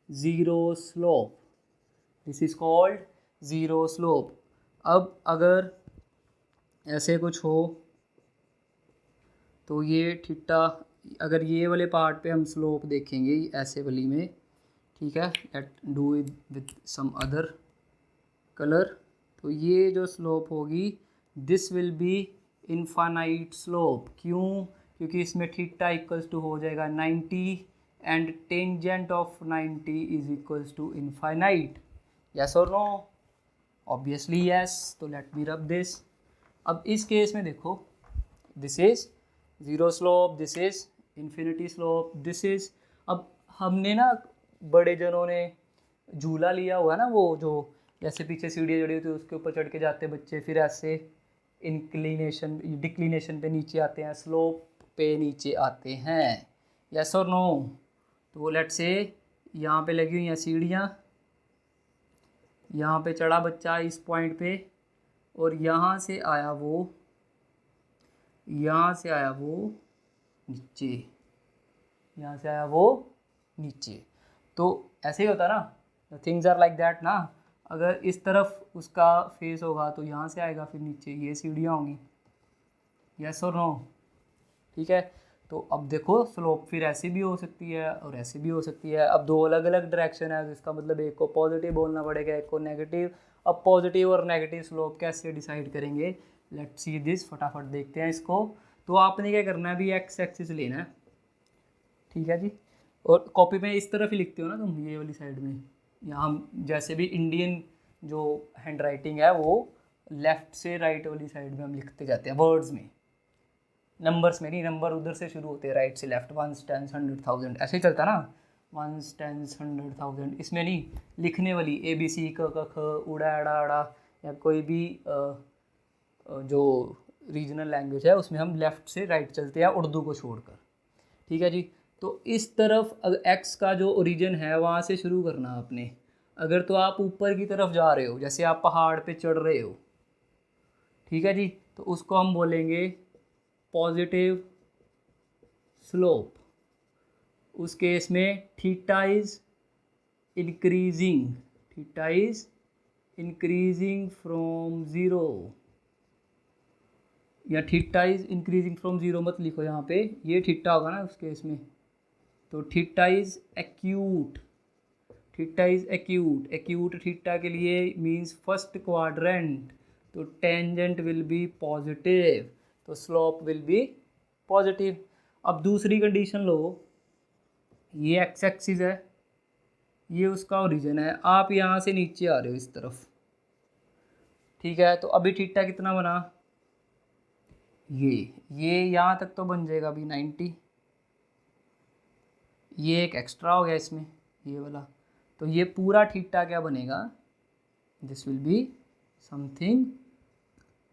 [SPEAKER 1] zero slope, this is called zero slope. अब अगर ऐसे कुछ हो तो ये थीटा, अगर ये वाले पार्ट पे हम स्लोप देखेंगे ऐसे वाली में, ठीक है, let do it with some other colour. तो ये जो स्लोप होगी this will be infinite slope. क्यों, क्योंकि इसमें थीटा इक्वल्स टू हो जाएगा 90 and tangent of 90 is equals to infinite. Yes और नो, ऑब्वियसली यस। तो लेट मी रब दिस। अब इस केस में देखो, this is zero slope, this is infinity slope, this is. अब हमने ना बड़े जनों ने झूला लिया हुआ है ना, वो जो जैसे पीछे सीढ़ियाँ जड़ी होती है उसके ऊपर चढ़ के जाते बच्चे, फिर ऐसे इंक्लिनेशन डिक्लिनेशन पे नीचे आते हैं, स्लोप पे नीचे आते हैं। यस और नो। तो लेट से यहाँ पे लगी हुई हैं सीढ़ियाँ, यहाँ पे चढ़ा बच्चा इस पॉइंट पे, और यहाँ से आया वो, यहाँ से आया वो नीचे, यहाँ से आया वो नीचे। तो ऐसे ही होता ना, थिंग्स आर लाइक दैट ना। अगर इस तरफ उसका फेस होगा तो यहाँ से आएगा, फिर नीचे ये सीढ़ियाँ होंगी। यस और नो, ठीक है। तो अब देखो स्लोप फिर ऐसी भी हो सकती है और ऐसी भी हो सकती है। अब दो अलग अलग डायरेक्शन है, तो इसका मतलब एक को पॉजिटिव बोलना पड़ेगा, एक को नेगेटिव। अब पॉजिटिव और नेगेटिव स्लोप कैसे डिसाइड करेंगे, लेट्स सी दिस, फटाफट देखते हैं इसको। तो आपने क्या करना है, अभी एक्स एक्सिस लेना है, ठीक है जी। और कॉपी में इस तरफ ही लिखते हो ना तुम, ये वाली साइड में। यहाँ हम जैसे भी इंडियन जो हैंड राइटिंग है वो लेफ़्ट से राइट वाली साइड में हम लिखते जाते हैं वर्ड्स में, नंबर्स में नहीं। नंबर उधर से शुरू होते हैं राइट से लेफ्ट, 1 10 100 1000 ऐसे ही चलता ना, 1 10 100 1000। इसमें नहीं, लिखने वाली ABC क ख उड़ा अड़ा अड़ा या कोई भी जो रीजनल लैंग्वेज है उसमें हम लेफ़्ट से राइट चलते हैं उर्दू को छोड़कर, ठीक है जी। तो इस तरफ एक्स का जो ओरिजिन है वहाँ से शुरू करना आपने। अगर तो आप ऊपर की तरफ जा रहे हो, जैसे आप पहाड़ पे चढ़ रहे हो, ठीक है जी, तो उसको हम बोलेंगे पॉजिटिव स्लोप। उस केस में theta is increasing, theta is increasing from zero, या theta is increasing from zero मत लिखो यहाँ पे, ये थीटा होगा ना उस केस में। तो theta is acute, theta is acute, acute theta के लिए मींस फर्स्ट क्वाड्रेंट, तो टेंजेंट विल बी पॉजिटिव, तो स्लोप विल बी पॉजिटिव। अब दूसरी कंडीशन लो, ये एक्स एक्सिस है, ये उसका ओरिजिन है, आप यहाँ से नीचे आ रहे हो इस तरफ, ठीक है। तो अभी थीटा कितना बना, ये यहाँ तक तो बन जाएगा अभी 90, ये एक एक्स्ट्रा हो गया इसमें ये वाला, तो ये पूरा थीटा क्या बनेगा, this will be something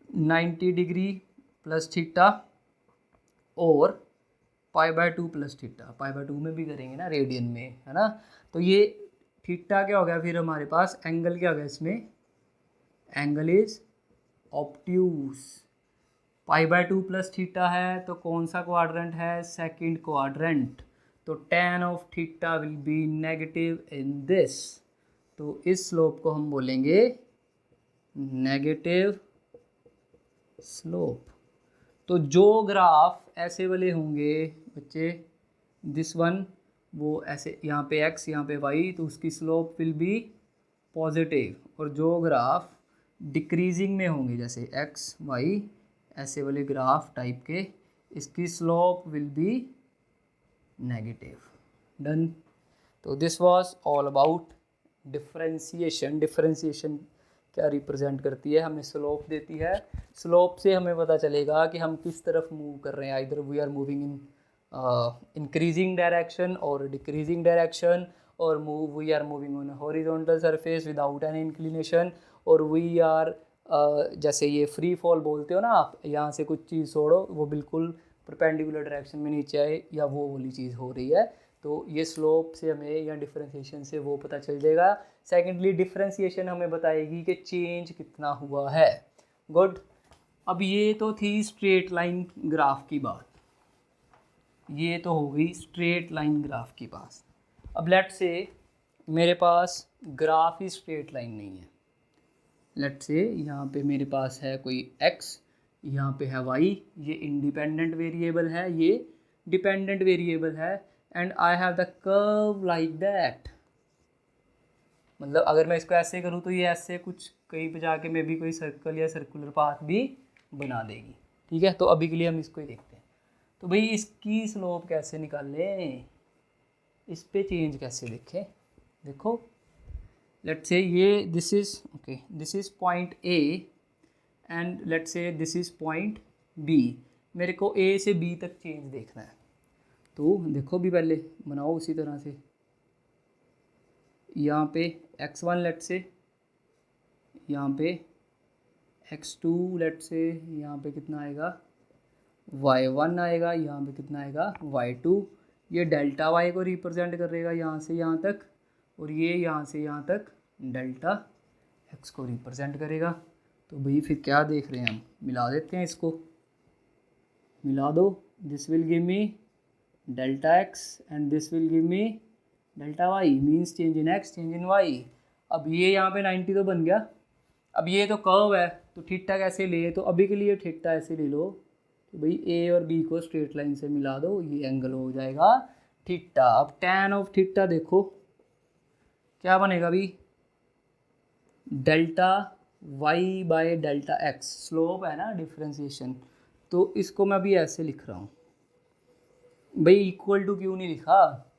[SPEAKER 1] 90 degree plus theta और π/2 प्लस थीटा। π/2 में भी करेंगे ना, रेडियन में, है ना। तो ये थीटा क्या हो गया फिर हमारे पास, एंगल क्या हो गया इसमें, angle is obtuse. π/2 plus theta है तो कौन सा क्वाड्रेंट है, सेकंड क्वाड्रेंट। तो tan of theta will be negative in this, तो इस स्लोप को हम बोलेंगे नेगेटिव स्लोप। तो जो ग्राफ ऐसे वाले होंगे बच्चे, दिस वन, वो ऐसे यहाँ पे x यहाँ पे y, तो उसकी स्लोप विल बी पॉजिटिव। और जो ग्राफ डिक्रीजिंग में होंगे जैसे x y ऐसे वाले ग्राफ टाइप के, इसकी slope will be negative. Done. तो this was all about differentiation. Differentiation क्या रिप्रेजेंट करती है, हमें स्लोप देती है। स्लोप से हमें पता चलेगा कि हम किस तरफ मूव कर रहे हैं, either we are moving in increasing direction और डिक्रीजिंग डायरेक्शन, और we are moving on horizontal surface without an inclination, और वी आर जैसे ये फ्री फॉल बोलते हो ना आप, यहाँ से कुछ चीज़ छोड़ो वो बिल्कुल परपेंडिकुलर डायरेक्शन में नीचे आए, या वो वाली चीज़ हो रही है। तो ये स्लोप से हमें या डिफरेंशिएशन से वो पता चल जाएगा। सेकेंडली डिफरेंशिएशन हमें बताएगी कि चेंज कितना हुआ है। गुड। अब ये तो थी स्ट्रेट लाइन ग्राफ की बात, ये तो हो गई स्ट्रेट लाइन ग्राफ की बात। अब लेट से मेरे पास ग्राफ ही स्ट्रेट लाइन नहीं है। लेट से यहाँ पे मेरे पास है कोई x, यहाँ पे है y, ये इंडिपेंडेंट वेरिएबल है, ये डिपेंडेंट वेरिएबल है, and I have the curve like that. मतलब अगर मैं इसको ऐसे करूँ तो ये ऐसे कुछ कहीं पे जाके मे भी कोई सर्कल या सर्कुलर पाथ भी बना देगी। ठीक है, तो अभी के लिए हम इसको ही देखते हैं। तो भाई इसकी स्लोप कैसे निकालें, इस पे चेंज कैसे देखें। देखो लेट्स से ये this is okay, this is point A and let's say this is point B। मेरे को A से B तक चेंज देखना है, तो देखो भी पहले बनाओ उसी तरह से। यहाँ पे x1 लेट से, यहाँ पे x2 लेट से, यहाँ पे कितना आएगा y1 आएगा, यहाँ पे कितना आएगा y2। ये डेल्टा y को रिप्रेजेंट करेगा यहाँ से यहाँ तक, और ये यहाँ से यहाँ तक डेल्टा x को रिप्रेजेंट करेगा। तो भाई फिर क्या देख रहे हैं हम, मिला देते हैं इसको, मिला दो। This will give me delta x and this will give me delta y, means change in x change in y। अब ये यहाँ पे 90 तो बन गया। अब ये तो कर्व है, तो थीटा कैसे ले, तो अभी के लिए थीटा ऐसे ले लो कि भाई A और B को स्ट्रेट लाइन से मिला दो, ये एंगल हो जाएगा थीटा। अब tan ऑफ थीटा देखो क्या बनेगा अभी, delta y by delta x, slope है ना डिफरेंशिएशन। तो इसको मैं अभी ऐसे लिख रहा हूँ भाई, इक्वल टू क्यों नहीं लिखा,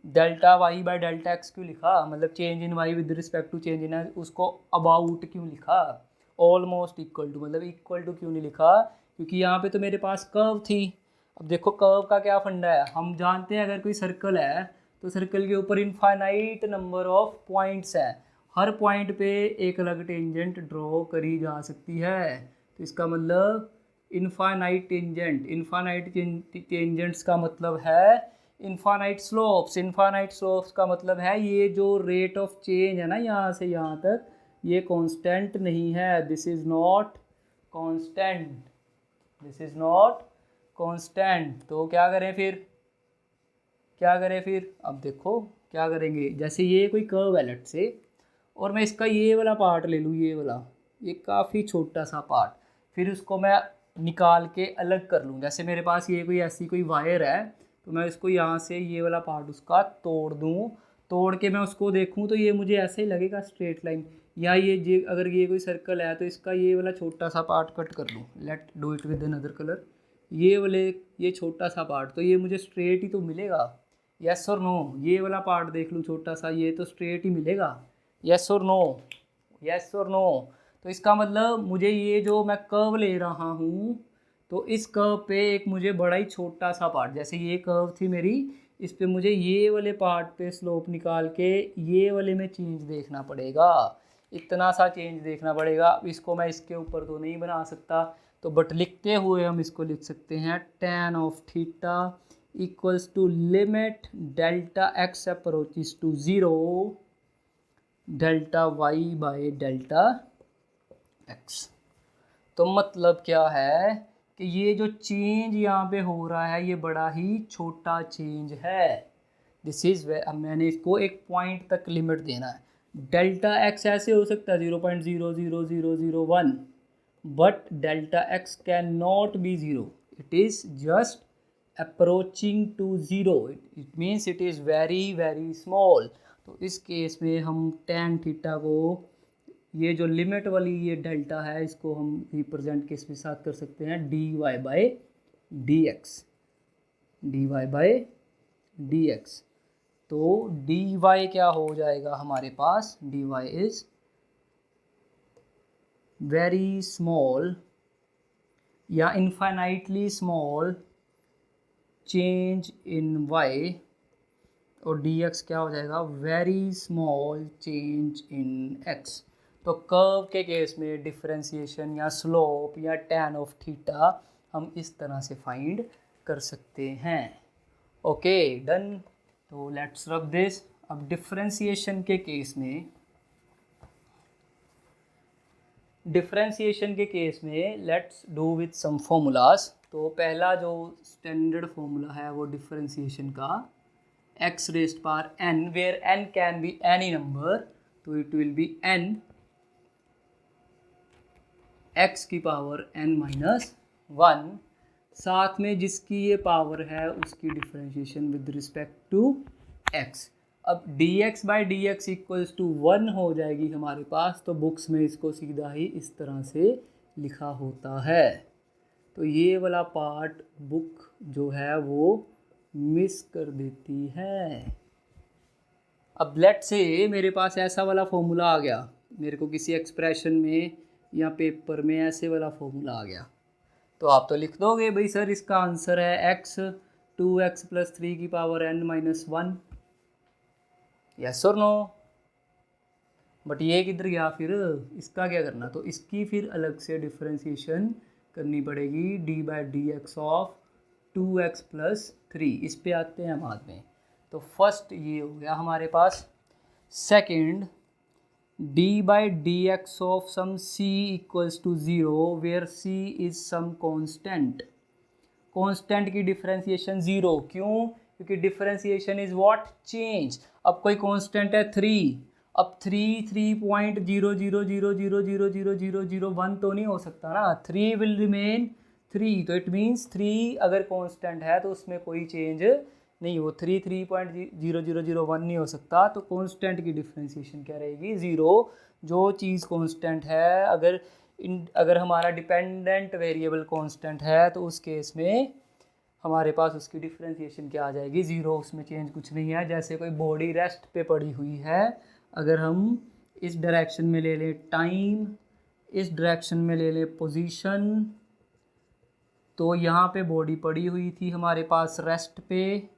[SPEAKER 1] delta y by delta x क्यों लिखा, मतलब change in y with respect to change in x, उसको अबाउट क्यों लिखा, ऑलमोस्ट इक्वल टू, मतलब इक्वल टू क्यों नहीं लिखा, क्योंकि यहाँ पे तो मेरे पास कर्व थी। अब देखो कर्व का क्या फंडा है, हम जानते हैं अगर कोई सर्कल है तो सर्कल के ऊपर इनफाइनाइट नंबर ऑफ पॉइंट्स है, हर पॉइंट पे एक अलग टेंजेंट ड्रॉ करी जा सकती है। तो इसका मतलब इनफाइनाइट टेंजेंट, इनफाइनाइट टेंजेंट्स का मतलब है इनफाइनाइट स्लोप्स। इनफाइनाइट स्लोप्स का मतलब है ये जो रेट ऑफ चेंज है ना यहाँ से यहाँ तक, ये कांस्टेंट नहीं है, this is not constant, this is not constant. तो क्या करें फिर, क्या करें फिर, अब देखो क्या करेंगे, जैसे ये कोई कर्व है लेट से, और मैं इसका ये वाला पार्ट ले लूँ, ये वाला, ये काफ़ी छोटा सा पार्ट, फिर उसको मैं निकाल के अलग कर लूँ। जैसे मेरे पास ये कोई ऐसी कोई वायर है, तो मैं इसको यहाँ से ये वाला पार्ट उसका तोड़ दूँ, तोड़ के मैं उसको देखूँ तो ये मुझे ऐसे ही लगेगा स्ट्रेट लाइन। या ये अगर ये कोई सर्कल है तो इसका ये वाला छोटा सा पार्ट कट कर लूँ, late do it with another colour, ये वाले ये छोटा सा पार्ट, तो ये मुझे स्ट्रेट ही तो मिलेगा, यस और नो। ये वाला पार्ट देख लूँ छोटा सा, ये तो स्ट्रेट ही मिलेगा, यस और नो, यस और नो। तो इसका मतलब मुझे ये जो मैं कर्व ले रहा हूँ, तो इस कर्व पे एक मुझे बड़ा ही छोटा सा पार्ट, जैसे ये कर्व थी मेरी, इस पे मुझे ये वाले पार्ट पे स्लोप निकाल के ये वाले में चेंज देखना पड़ेगा। इतना सा चेंज देखना पड़ेगा। अब इसको मैं इसके ऊपर तो नहीं बना सकता, तो बट लिखते हुए हम इसको लिख सकते हैं tan of theta equals to limit delta X approaches to 0 delta Y by delta X. तो मतलब क्या है कि ये जो चेंज यहाँ पे हो रहा है ये बड़ा ही छोटा चेंज है। दिस इज मैंने इसको एक पॉइंट तक लिमिट देना है। डेल्टा एक्स ऐसे हो सकता है 0.00001, but delta X can not be zero, it is just approaching to zero, it means it is very very small. तो इस केस में हम tan थीटा को, ये जो लिमिट वाली ये डेल्टा है, इसको हम रिप्रेजेंट किस के साथ कर सकते हैं, dy by dx, dy by dx। तो dy क्या हो जाएगा हमारे पास, dy इज वेरी स्मॉल या infinitely small change in y, और dx क्या हो जाएगा, very small change in x। तो कर्व के केस में डिफरेंशिएशन या स्लोप या tan ऑफ थीटा हम इस तरह से फाइंड कर सकते हैं। Okay done. तो लेट्स रब दिस। अब डिफरेंशिएशन के केस में, let's do with some formulas. तो पहला जो स्टैंडर्ड फॉर्मूला है वो डिफरेंशिएशन का, x raised power n, where n can be any number, तो it will be n x की पावर n माइनस 1, साथ में जिसकी ये पावर है उसकी differentiation with respect to x। अब dx by D x equals to 1 हो जाएगी हमारे पास, तो बुक्स में इसको सीधा ही इस तरह से लिखा होता है। तो ये वाला पार्ट बुक जो है वो मिस कर देती है। अब लेट से मेरे पास ऐसा वाला फॉर्मूला आ गया, मेरे को किसी एक्सप्रेशन में या पेपर में ऐसे वाला फॉर्मूला आ गया, तो आप तो लिख दोगे भाई सर इसका आंसर है x 2x प्लस 3 की पावर n माइनस 1, यस और नो। बट ये किधर गया फिर, इसका क्या करना, तो इसकी फिर अलग से डिफरेंशिएशन करनी पड़ेगी, d by D x of 2x plus 3। इस पे आते हैं बाद में। तो फर्स्ट ये हो गया हमारे पास। Second, d by D x of some c equals to 0 where c is some constant. Constant की डिफरेंशिएशन 0, क्यों, क्योंकि डिफरेंशिएशन इज व्हाट, चेंज। अब कोई कांस्टेंट है 3, अब 3.00000000001 तो नहीं हो सकता ना, 3 विल रिमेन 3, तो इट मीन्स 3 अगर कांस्टेंट है तो उसमें कोई चेंज नहीं हो, 3.00001 नहीं हो सकता। तो कांस्टेंट की डिफरेंशिएशन क्या रहेगी, 0। जो चीज़ कांस्टेंट है, अगर हमारा डिपेंडेंट वेरिएबल कांस्टेंट है तो उस केस में हमारे पास उसकी डिफरेंशिएशन क्या आ जाएगी, 0, उसमें चेंज कुछ नहीं है। जैसे कोई बॉडी रेस्ट पे पड़ी हुई है, अगर हम इस डायरेक्शन में ले लें टाइम, इस डायरेक्शन में ले लें पोजीशन, तो यहाँ पे बॉडी पड़ी हुई थी हमारे पास रेस्ट पे,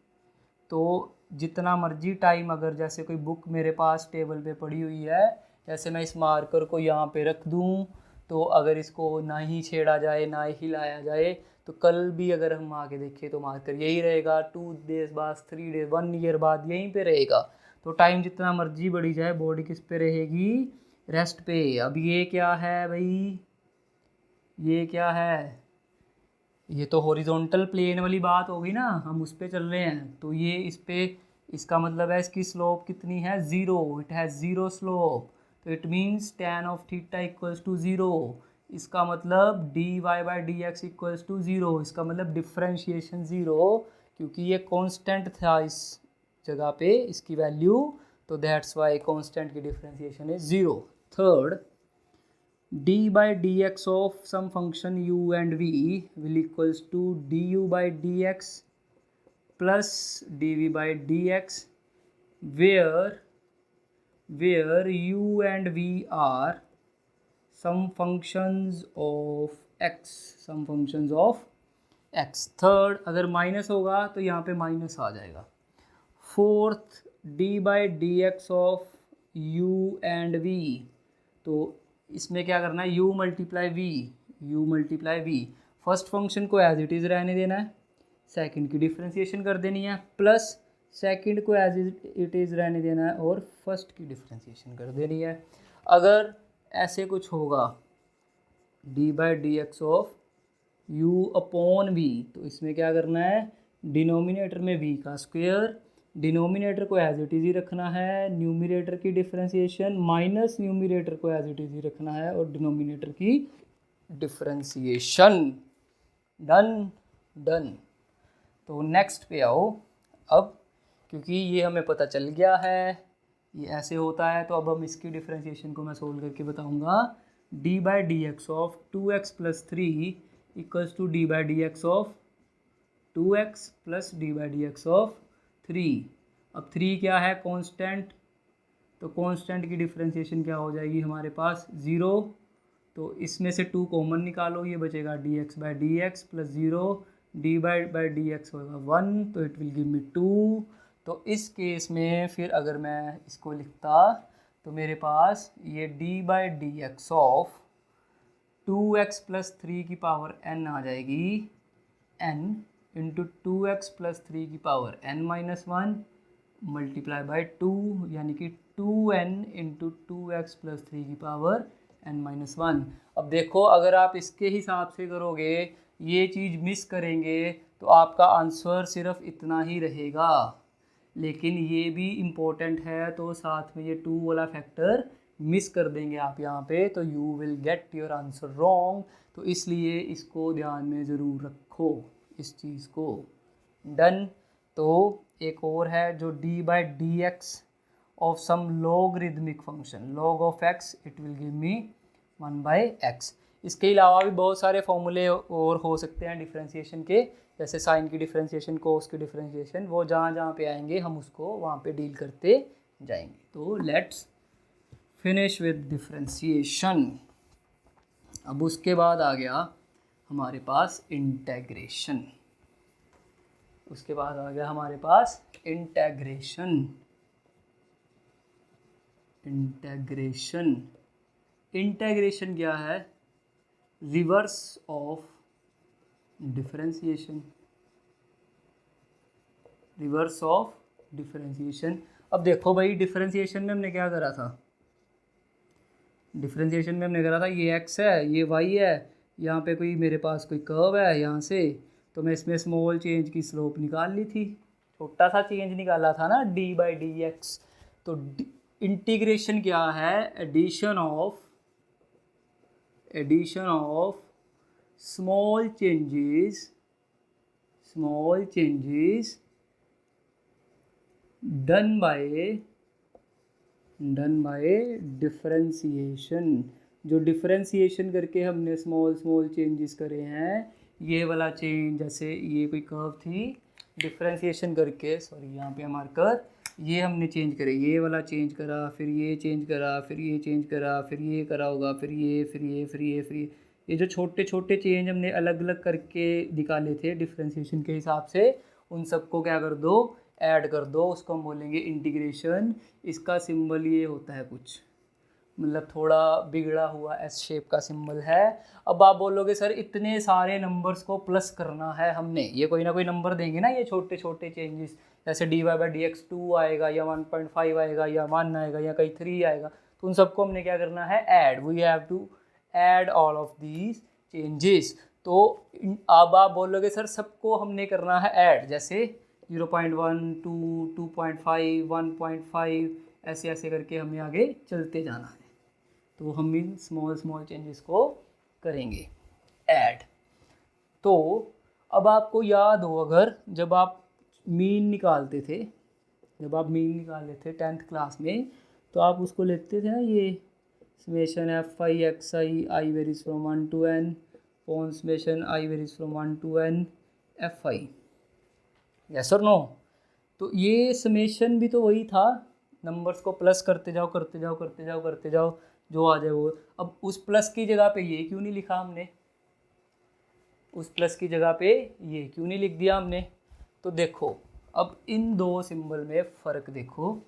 [SPEAKER 1] तो जितना मर्जी टाइम, अगर जैसे कोई बुक मेरे पास टेबल पे पड़ी हुई है, जैसे मैं इस मार्कर को यहाँ पे रख दूँ, तो अगर इसको ना ही छेड़ा जाए ना ही हिलाया जाए, तो कल भी अगर हम आके देखें तो मार्कर यही रहेगा, 2 डेज बाद, 3 डेज, 1 ईयर बाद यहीं पे रहेगा। तो टाइम जितना मर्जी बढ़ी जाए, बॉडी किस पे रहेगी, रेस्ट पे। अब ये क्या है भाई, ये क्या है, ये तो हॉरिजॉन्टल प्लेन वाली बात होगी ना, हम उस पे चल रहे हैं। तो ये इस पे, इसका मतलब है इसकी स्लोप कितनी है, 0, इट हैज़ 0 स्लोप। तो it means tan of theta equals to 0। इसका मतलब dy by D x equals to 0, इसका मतलब डिफरेंशिएशन 0, क्योंकि ये कांस्टेंट था इस जगह पे इसकी वैल्यू, तो दैट्स वाई कांस्टेंट की differentiation is 0। Third, d by dx of some function u and v will equals to du by dx plus dv by dx, where u and v are some functions of x, third, अगर minus होगा तो यहाँ पे minus आ जाएगा। Fourth, d by dx of u and v तो इसमें क्या करना है, u multiply v, first function को एज इट इज़ रहने देना है, सेकंड की डिफ्रेंशिएशन कर देनी है, प्लस सेकंड को एज इट इज़ रहने देना है और फर्स्ट की डिफ्रेंशिएशन कर देनी है। अगर ऐसे कुछ होगा d/dx of u upon v, तो इसमें क्या करना है, डिनोमिनेटर में v का स्क्वायर, डिनोमिनेटर को एज इट इज़ ही रखना है, न्यूमिनेटर की डिफ्रेंशिएशन माइनस न्यूमिनेटर को एज इट इज़ ही रखना है और डिनोमिनेटर की डिफ्रेंशिएशन। डन। तो नेक्स्ट पे आओ। अब क्योंकि ये हमें पता चल गया है ये ऐसे होता है, तो अब हम इसकी डिफ्रेंशिएशन को मैं सोल्व करके बताऊंगा। d/dx of 2x plus 3 equals to d/dx of 2x plus d/dx of 3। अब 3 क्या है, कांस्टेंट, तो कांस्टेंट की डिफ्रेंशिएशन क्या हो जाएगी हमारे पास 0, तो इसमें से 2 कॉमन निकालो, ये बचेगा dx/dx प्लस 0, d/dx होगा 1, तो इट विल गिव मी 2। तो इस केस में फिर अगर मैं इसको लिखता तो मेरे पास ये d/dx ऑफ 2x प्लस 3 की पावर n आ जाएगी, n इंटू 2x प्लस 3 की पावर n-1 मल्टीप्लाई बाई 2, यानी कि 2n इंटू 2x प्लस 3 की पावर n-1। अब देखो अगर आप इसके हिसाब से करोगे, ये चीज़ मिस करेंगे तो आपका आंसर सिर्फ इतना ही रहेगा, लेकिन ये भी इम्पोर्टेंट है, तो साथ में ये 2 वाला फैक्टर मिस कर देंगे आप यहाँ पे, तो you will get your answer wrong. तो इसलिए इसको ध्यान में ज़रूर रखो इस चीज़ को। डन। तो एक और है जो d/dx of some logarithmic function log of x, it will give me 1/x। इसके अलावा भी बहुत सारे फॉर्मूले और हो सकते हैं डिफ्रेंशिएशन के, जैसे साइन की डिफ्रेंशिएशन, कोस की डिफ्रेंशिएशन, वो जहाँ जहाँ पे आएंगे हम उसको वहाँ पे डील करते जाएंगे। तो लेट्स फिनिश विद डिफ्रेंशिएशन। अब उसके बाद आ गया हमारे पास इंटेग्रेशन। उसके बाद आ गया हमारे पास इंटेग्रेशन। इंटेग्रेशन क्या है, रिवर्स ऑफ डिफरेंशिएशन। अब देखो भाई, डिफरेंशिएशन में हमने क्या करा था, ये x है, ये y है, यहाँ पे कोई मेरे पास कोई कर्व है यहाँ से, तो मैं इसमें स्मॉल चेंज की स्लोप निकाल ली थी, छोटा सा चेंज निकाला था ना d/dx। तो इंटीग्रेशन क्या है, addition of small changes done by differentiation. जो डिफरेंशिएशन करके हमने स्मॉल चेंजेस करे हैं, ये वाला चेंज, जैसे ये कोई कर्व थी, डिफरेंशिएशन करके, सॉरी यहाँ पे मार्कर, ये हमने चेंज करे, ये वाला चेंज करा, फिर ये चेंज करा, फिर ये चेंज करा, फिर ये करा होगा, फिर ये जो छोटे छोटे चेंज हमने अलग अलग करके निकाले थे डिफरेंशिएशन के हिसाब से, उन सबको क्या कर दो, ऐड कर दो, उसको हम बोलेंगे इंटीग्रेशन। इसका सिंबल ये होता है कुछ, मतलब थोड़ा बिगड़ा हुआ एस शेप का सिंबल है। अब आप बोलोगे सर इतने सारे नंबर्स को प्लस करना है हमने, ये कोई ना कोई नंबर देंगे ना, ये छोटे छोटे चेंजेस, जैसे dy/dx 2 आएगा या 1.5 आएगा या 1 आएगा या कहीं 3 आएगा, तो उन सबको हमने क्या करना है, add, we have to add all of these changes. तो अब आप बोलोगे सर सबको हमने करना है ऐड, जैसे 0.1 2 2.5 1.5 ऐसे ऐसे करके हमें आगे चलते जाना है, तो हम इन स्मॉल चेंजेस को करेंगे ऐड। तो अब आपको याद हो, अगर जब आप मीन निकालते थे 10th क्लास में, तो आप उसको लेते थे ना, ये summation f(i)xi i varies from 1 to n upon summation i varies from 1 to n fi, yes और नो। तो ये समेशन भी तो वही था, नंबर्स को प्लस करते जाओ, जो आ जाए वो। अब उस प्लस की जगह पे ये क्यों नहीं लिखा हमने, लिख दिया हमने? तो देखो अब इन दो सिंबल में फ़र्क देखो,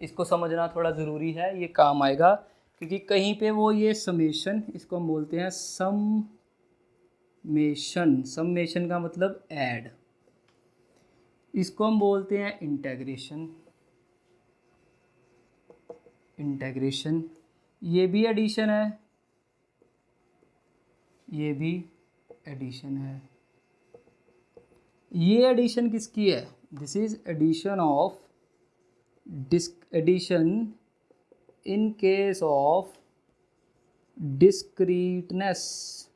[SPEAKER 1] इसको समझना थोड़ा ज़रूरी है, ये काम आएगा। क्योंकि कहीं पे वो ये समेशन, इसको हम बोलते हैं समेशन। समेशन का मतलब ऐड, इसको हम बोलते हैं इंटेग्रेशन। इंटेग्रेशन, ये भी एडिशन है, ये भी एडिशन है। ये एडिशन किसकी है? This is addition of addition in case of discreteness.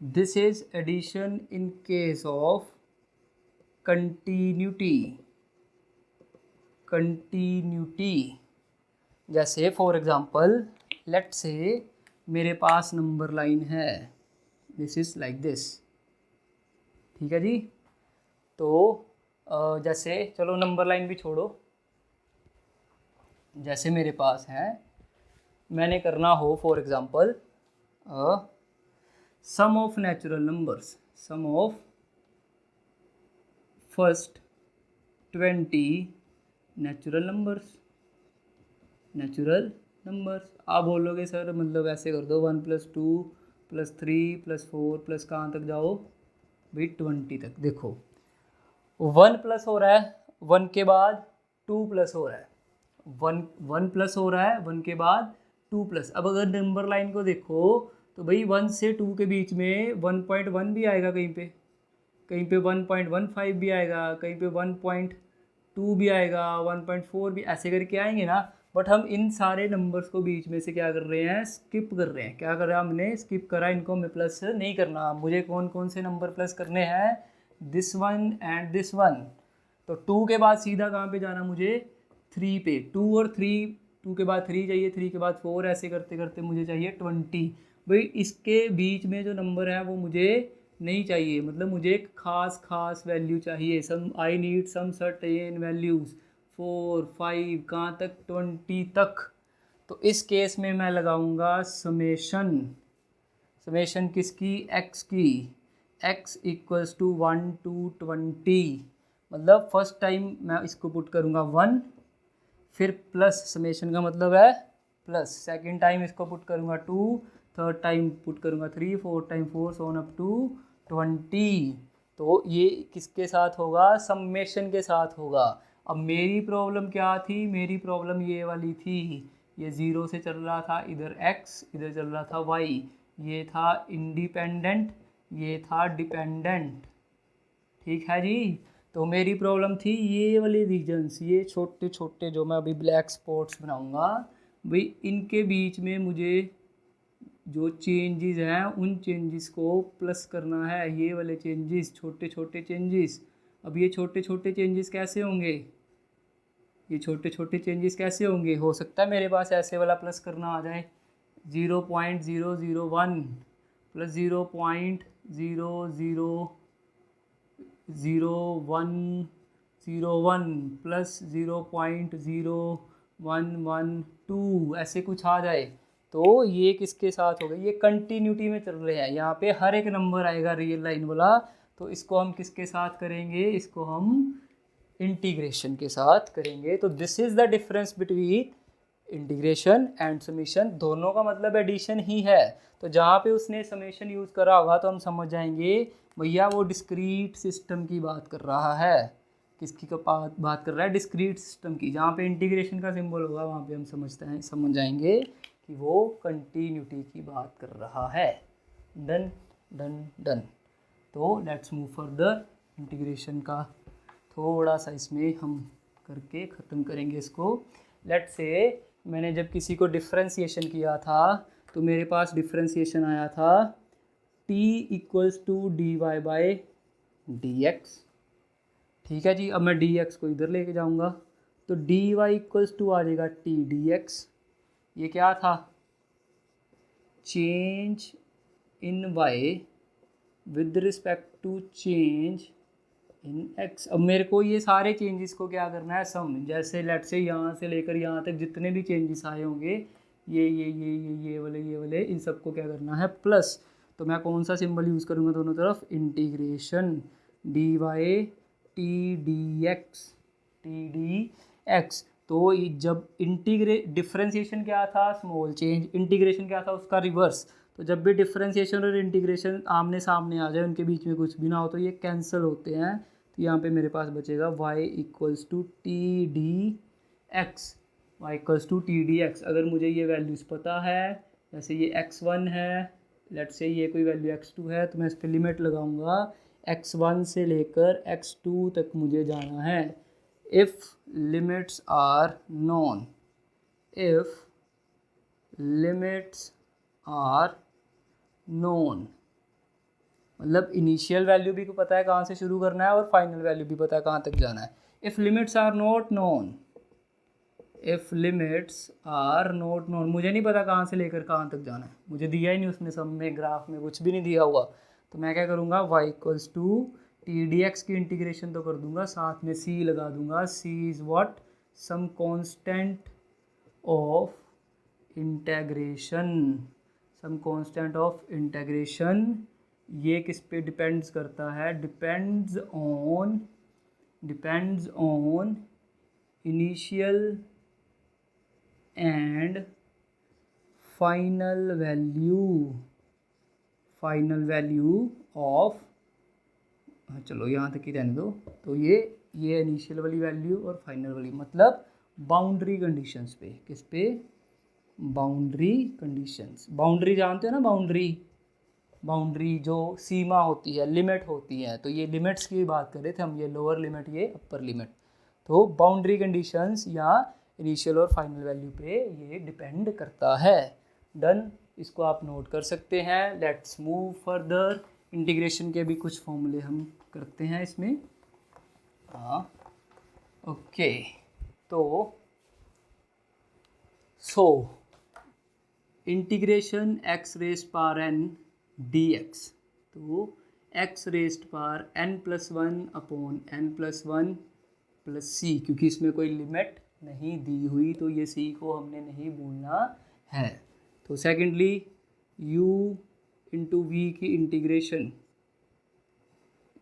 [SPEAKER 1] This is addition in case of continuity. जैसे फॉर एग्जांपल लेट्स से मेरे पास नंबर लाइन है, दिस इज लाइक दिस, ठीक है जी। तो जैसे चलो नंबर लाइन भी छोड़ो, जैसे मेरे पास है, मैंने करना हो for example some of natural numbers, some of first 20 natural numbers. आप बोलोगे सर मतलब ऐसे कर दो 1 + 2 + 3 + 4 प्लस कहाँ तक जाओ भाई 20 तक। देखो 1 प्लस हो रहा है, 1 के बाद 2 प्लस हो रहा है, 1 प्लस हो रहा है, 1 के बाद 2 प्लस। अब अगर नंबर लाइन को देखो तो भाई 1 से 2 के बीच में 1.1 भी आएगा, कहीं पे 1.15 भी आएगा, कहीं पे 1.2 भी आएगा, 1.4 भी, ऐसे करके आएंगे ना। बट हम इन सारे नंबर्स को बीच में से क्या कर रहे हैं, स्किप कर रहे हैं। क्या कर रहा है हमने, स्किप करा, इनको हमें प्लस नहीं करना। मुझे कौन कौन से नंबर प्लस करने हैं, this one and this one. तो 2 के बाद सीधा कहाँ पे जाना मुझे, 3 पे। 2 और 3, 2 के बाद 3 चाहिए, 3 के बाद 4, ऐसे करते करते मुझे चाहिए 20। भाई इसके बीच में जो नंबर है वो मुझे नहीं चाहिए, मतलब मुझे एक खास वैल्यू चाहिए। Some I need some certain values, 4 5 कहाँ तक, 20 तक। तो इस केस में मैं लगाऊंगा समेशन। समेशन किसकी, x की। x = 1 to 20, मतलब फर्स्ट टाइम मैं इसको पुट करूँगा 1, फिर प्लस, समेशन का मतलब है प्लस। सेकंड टाइम इसको पुट करूँगा 2, थर्ड टाइम पुट करूँगा 3, fourth time 4, so on up to 20। तो ये किसके साथ होगा, समेशन के साथ होगा। अब मेरी प्रॉब्लम क्या थी, मेरी प्रॉब्लम ये वाली थी, ये 0 से चल रहा था, इधर x, इधर चल रहा था y, ये था इंडिपेंडेंट, ये था डिपेंडेंट, ठीक है जी। तो मेरी प्रॉब्लम थी ये वाले रीजन्स, ये छोटे छोटे जो मैं अभी ब्लैक स्पॉट्स बनाऊंगा, भाई इनके बीच में मुझे जो चेंजेस हैं उन चेंजेस को प्लस करना है, ये वाले चेंजेस, छोटे छोटे चेंजेस। अब ये छोटे छोटे चेंजेस कैसे होंगे, ये छोटे छोटे चेंजेस कैसे होंगे, हो सकता है मेरे पास ऐसे वाला प्लस करना आ जाए, 0.001 प्लस 0.0000101 प्लस 0.0112, ऐसे कुछ आ जाए। तो ये किसके साथ हो गई, ये कंटिन्यूटी में चल रहे हैं, यहाँ पे हर एक नंबर आएगा रियल लाइन वाला। तो इसको हम किसके साथ करेंगे, इसको हम इंटीग्रेशन के साथ करेंगे। तो this is the difference between integration and summation, दोनों का मतलब एडिशन ही है। तो जहाँ पे उसने समेशन यूज़ करा होगा तो हम समझ जाएंगे भैया वो डिस्क्रीट सिस्टम की बात कर रहा है। किसकी बात कर रहा है, डिस्क्रीट सिस्टम की। जहाँ पे इंटीग्रेशन का सिंबल होगा वहाँ पे हम समझ जाएंगे कि वो कंटिन्यूटी की बात कर रहा है। Done done done. तो लेट्स मूव फर्दर। इंटीग्रेशन का थोड़ा सा इसमें हम करके ख़त्म करेंगे इसको। लेट्स से मैंने जब किसी को डिफ्रेंशिएशन किया था तो मेरे पास डिफ्रेंशिएशन आया था t = dy/dx, ठीक है जी। अब मैं dx को इधर लेके जाऊंगा तो dy = आ जाएगा t dx। ये क्या था, change in y with respect to change in x। अब मेरे को ये सारे चेंजेस को क्या करना है, सम। जैसे लेट से यहाँ से लेकर यहाँ तक जितने भी चेंजेस आए होंगे, ये वाले इन सबको क्या करना है, प्लस। तो मैं कौन सा सिंबल यूज़ करूँगा दोनों तरफ, इंटीग्रेशन, dy t dx। तो जब डिफरेंशिएशन क्या था, स्मॉल चेंज, इंटीग्रेशन क्या था, उसका रिवर्स। तो जब भी डिफरेंशिएशन और इंटीग्रेशन आमने सामने आ जाए, उनके बीच में कुछ भी ना हो, तो ये कैंसिल होते हैं। तो यहाँ पे मेरे पास बचेगा y equals to t d x, y equals to t d x. अगर मुझे ये वैल्यूज़ पता है, जैसे ये x1 है, लेट से ये कोई वैल्यू x2 है, तो मैं इस पर लिमिट लगाऊंगा, x1 से लेकर x2 तक मुझे जाना है। If limits are known, if limits are known, मतलब इनिशियल वैल्यू भी को पता है कहाँ से शुरू करना है और फाइनल वैल्यू भी पता है कहाँ तक जाना है। If limits are not known, if limits are not known, मुझे नहीं पता कहाँ से लेकर कहाँ तक जाना है, मुझे दिया ही नहीं उसमें, सब में ग्राफ में कुछ भी नहीं दिया हुआ। तो मैं क्या करूँगा, y equals to t d x की इंटीग्रेशन तो कर दूंगा, साथ में c लगा दूंगा। c is what, some constant of integration, some constant of integration. ये किस पे डिपेंड्स करता है, depends on initial and final value of, चलो यहाँ तक ही रहने दो। तो ये इनिशियल वाली वैल्यू और फाइनल वाली, मतलब बाउंड्री कंडीशंस पे, किस पे, बाउंड्री कंडीशंस। बाउंड्री जानते हो ना, बाउंड्री जो सीमा होती है, लिमिट होती है। तो ये लिमिट्स की बात कर रहे थे हम, ये लोअर लिमिट, ये अपर लिमिट। तो बाउंड्री कंडीशंस या इनिशियल और फाइनल वैल्यू पे ये डिपेंड करता है। डन, इसको आप नोट कर सकते हैं। Let's move further. इंटीग्रेशन के भी कुछ फॉर्मूले हम करते हैं इसमें। हाँ, ओके। तो integration x rest power n dx, तो x rest power n+1 upon n+1 plus c, क्योंकि इसमें कोई लिमिट नहीं दी हुई, तो ये c को हमने नहीं भूलना है। तो सेकेंडली u इंटू वी की इंटीग्रेशन,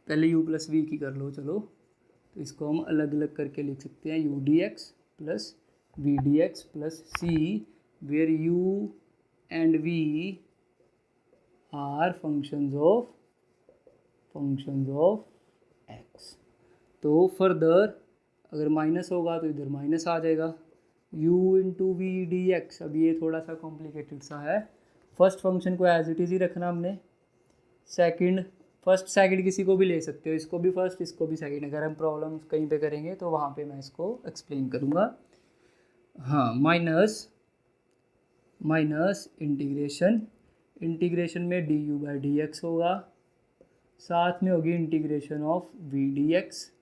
[SPEAKER 1] पहले u प्लस वी की कर लो, चलो। तो इसको हम अलग अलग करके लिख सकते हैं, u dx plus v dx plus c, where u and v are functions of x। तो फर्दर अगर माइनस होगा तो इधर माइनस आ जाएगा, u into v d x. अब ये थोड़ा सा कॉम्प्लिकेटेड सा है। फर्स्ट फंक्शन को एज इट इज़ ही रखना हमने, फर्स्ट सेकंड किसी को भी ले सकते हो, इसको भी फर्स्ट, इसको भी सेकंड। अगर हम प्रॉब्लम कहीं पे करेंगे तो वहाँ पे मैं इसको एक्सप्लेन करूँगा। हाँ, माइनस इंटीग्रेशन में d u by D x होगा, साथ में होगी integration of v d x,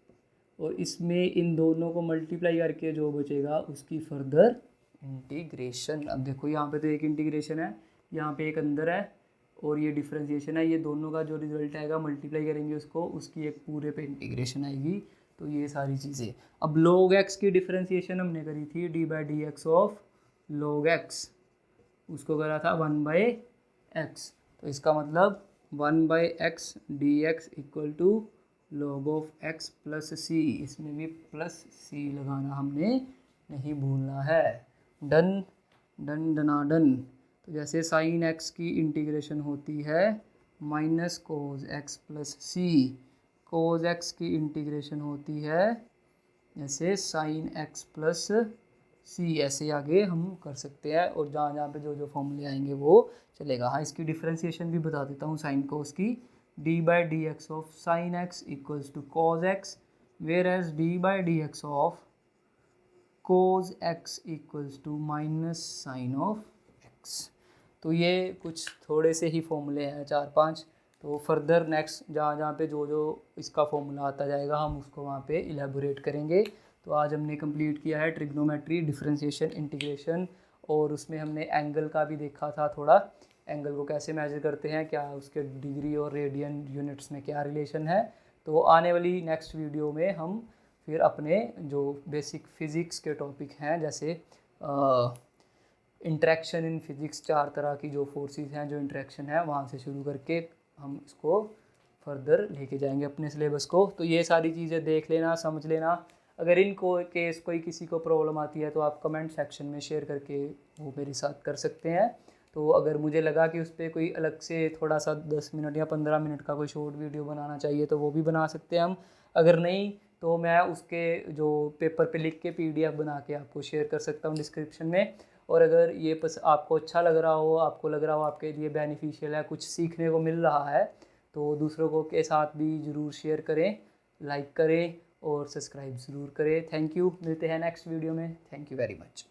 [SPEAKER 1] और इसमें इन दोनों को मल्टीप्लाई करके जो बचेगा उसकी फर्दर इंटीग्रेशन। अब देखो यहाँ पे तो एक इंटीग्रेशन है, यहाँ पे एक अंदर है, और ये डिफरेंशिएशन है। ये दोनों का जो रिजल्ट आएगा मल्टीप्लाई करेंगे उसको, उसकी एक पूरे पे इंटीग्रेशन आएगी। तो ये सारी चीज़ें। अब log x की डिफरेंशिएशन हमने करी थी D by D x of log x, उसको करा था 1/x। तो इसका मतलब 1/x dx equal to log of x plus c, इसमें भी प्लस c लगाना हमने नहीं भूलना है। Done done. तो जैसे साइन x की इंटीग्रेशन होती है माइनस कोज x प्लस सी, कोज x की इंटीग्रेशन होती है जैसे साइन x प्लस सी, ऐसे आगे हम कर सकते हैं। और जहाँ जहाँ पे जो जो फॉर्मूले आएंगे वो चलेगा। हाँ, इसकी डिफरेंशिएशन भी बता देता हूँ साइन कोस की। D by D x of sine x equals to cos x, whereas d by D x of cos x equals to minus sine of x. तो ये कुछ थोड़े से ही फॉर्मूले हैं, 4-5। तो फर्दर नेक्स्ट जहाँ जहाँ पे जो जो इसका फॉर्मूला आता जाएगा हम उसको वहाँ पे इलेबोरेट करेंगे। तो आज हमने कंप्लीट किया है ट्रिग्नोमेट्री, डिफरेंशिएशन, इंटीग्रेशन, और उसमें हमने एंगल का भी देखा था थोड़ा, एंगल को कैसे मेजर करते हैं, क्या उसके डिग्री और रेडियन यूनिट्स में क्या रिलेशन है। तो आने वाली नेक्स्ट वीडियो में हम फिर अपने जो बेसिक फिज़िक्स के टॉपिक हैं, जैसे इंटरेक्शन इन फिज़िक्स, 4 तरह की जो फोर्सेस हैं, जो इंटरेक्शन है, वहाँ से शुरू करके हम इसको फर्दर लेके जाएंगे अपने सिलेबस को। तो ये सारी चीज़ें देख लेना, समझ लेना। अगर इन को केस कोई किसी को प्रॉब्लम आती है तो आप कमेंट सेक्शन में शेयर करके वो मेरे साथ कर सकते हैं। तो अगर मुझे लगा कि उस पर कोई अलग से थोड़ा सा 10 मिनट या 15 मिनट का कोई शॉर्ट वीडियो बनाना चाहिए तो वो भी बना सकते हैं हम। अगर नहीं तो मैं उसके जो पेपर पे लिख के PDF बना के आपको शेयर कर सकता हूँ डिस्क्रिप्शन में। और अगर ये आपको अच्छा लग रहा हो, आपको लग रहा हो आपके लिए बेनिफिशियल है, कुछ सीखने को मिल रहा है, तो दूसरों को के साथ भी ज़रूर शेयर करें, लाइक करें और सब्सक्राइब ज़रूर करें। थैंक यू, मिलते हैं नेक्स्ट वीडियो में। Thank you very much.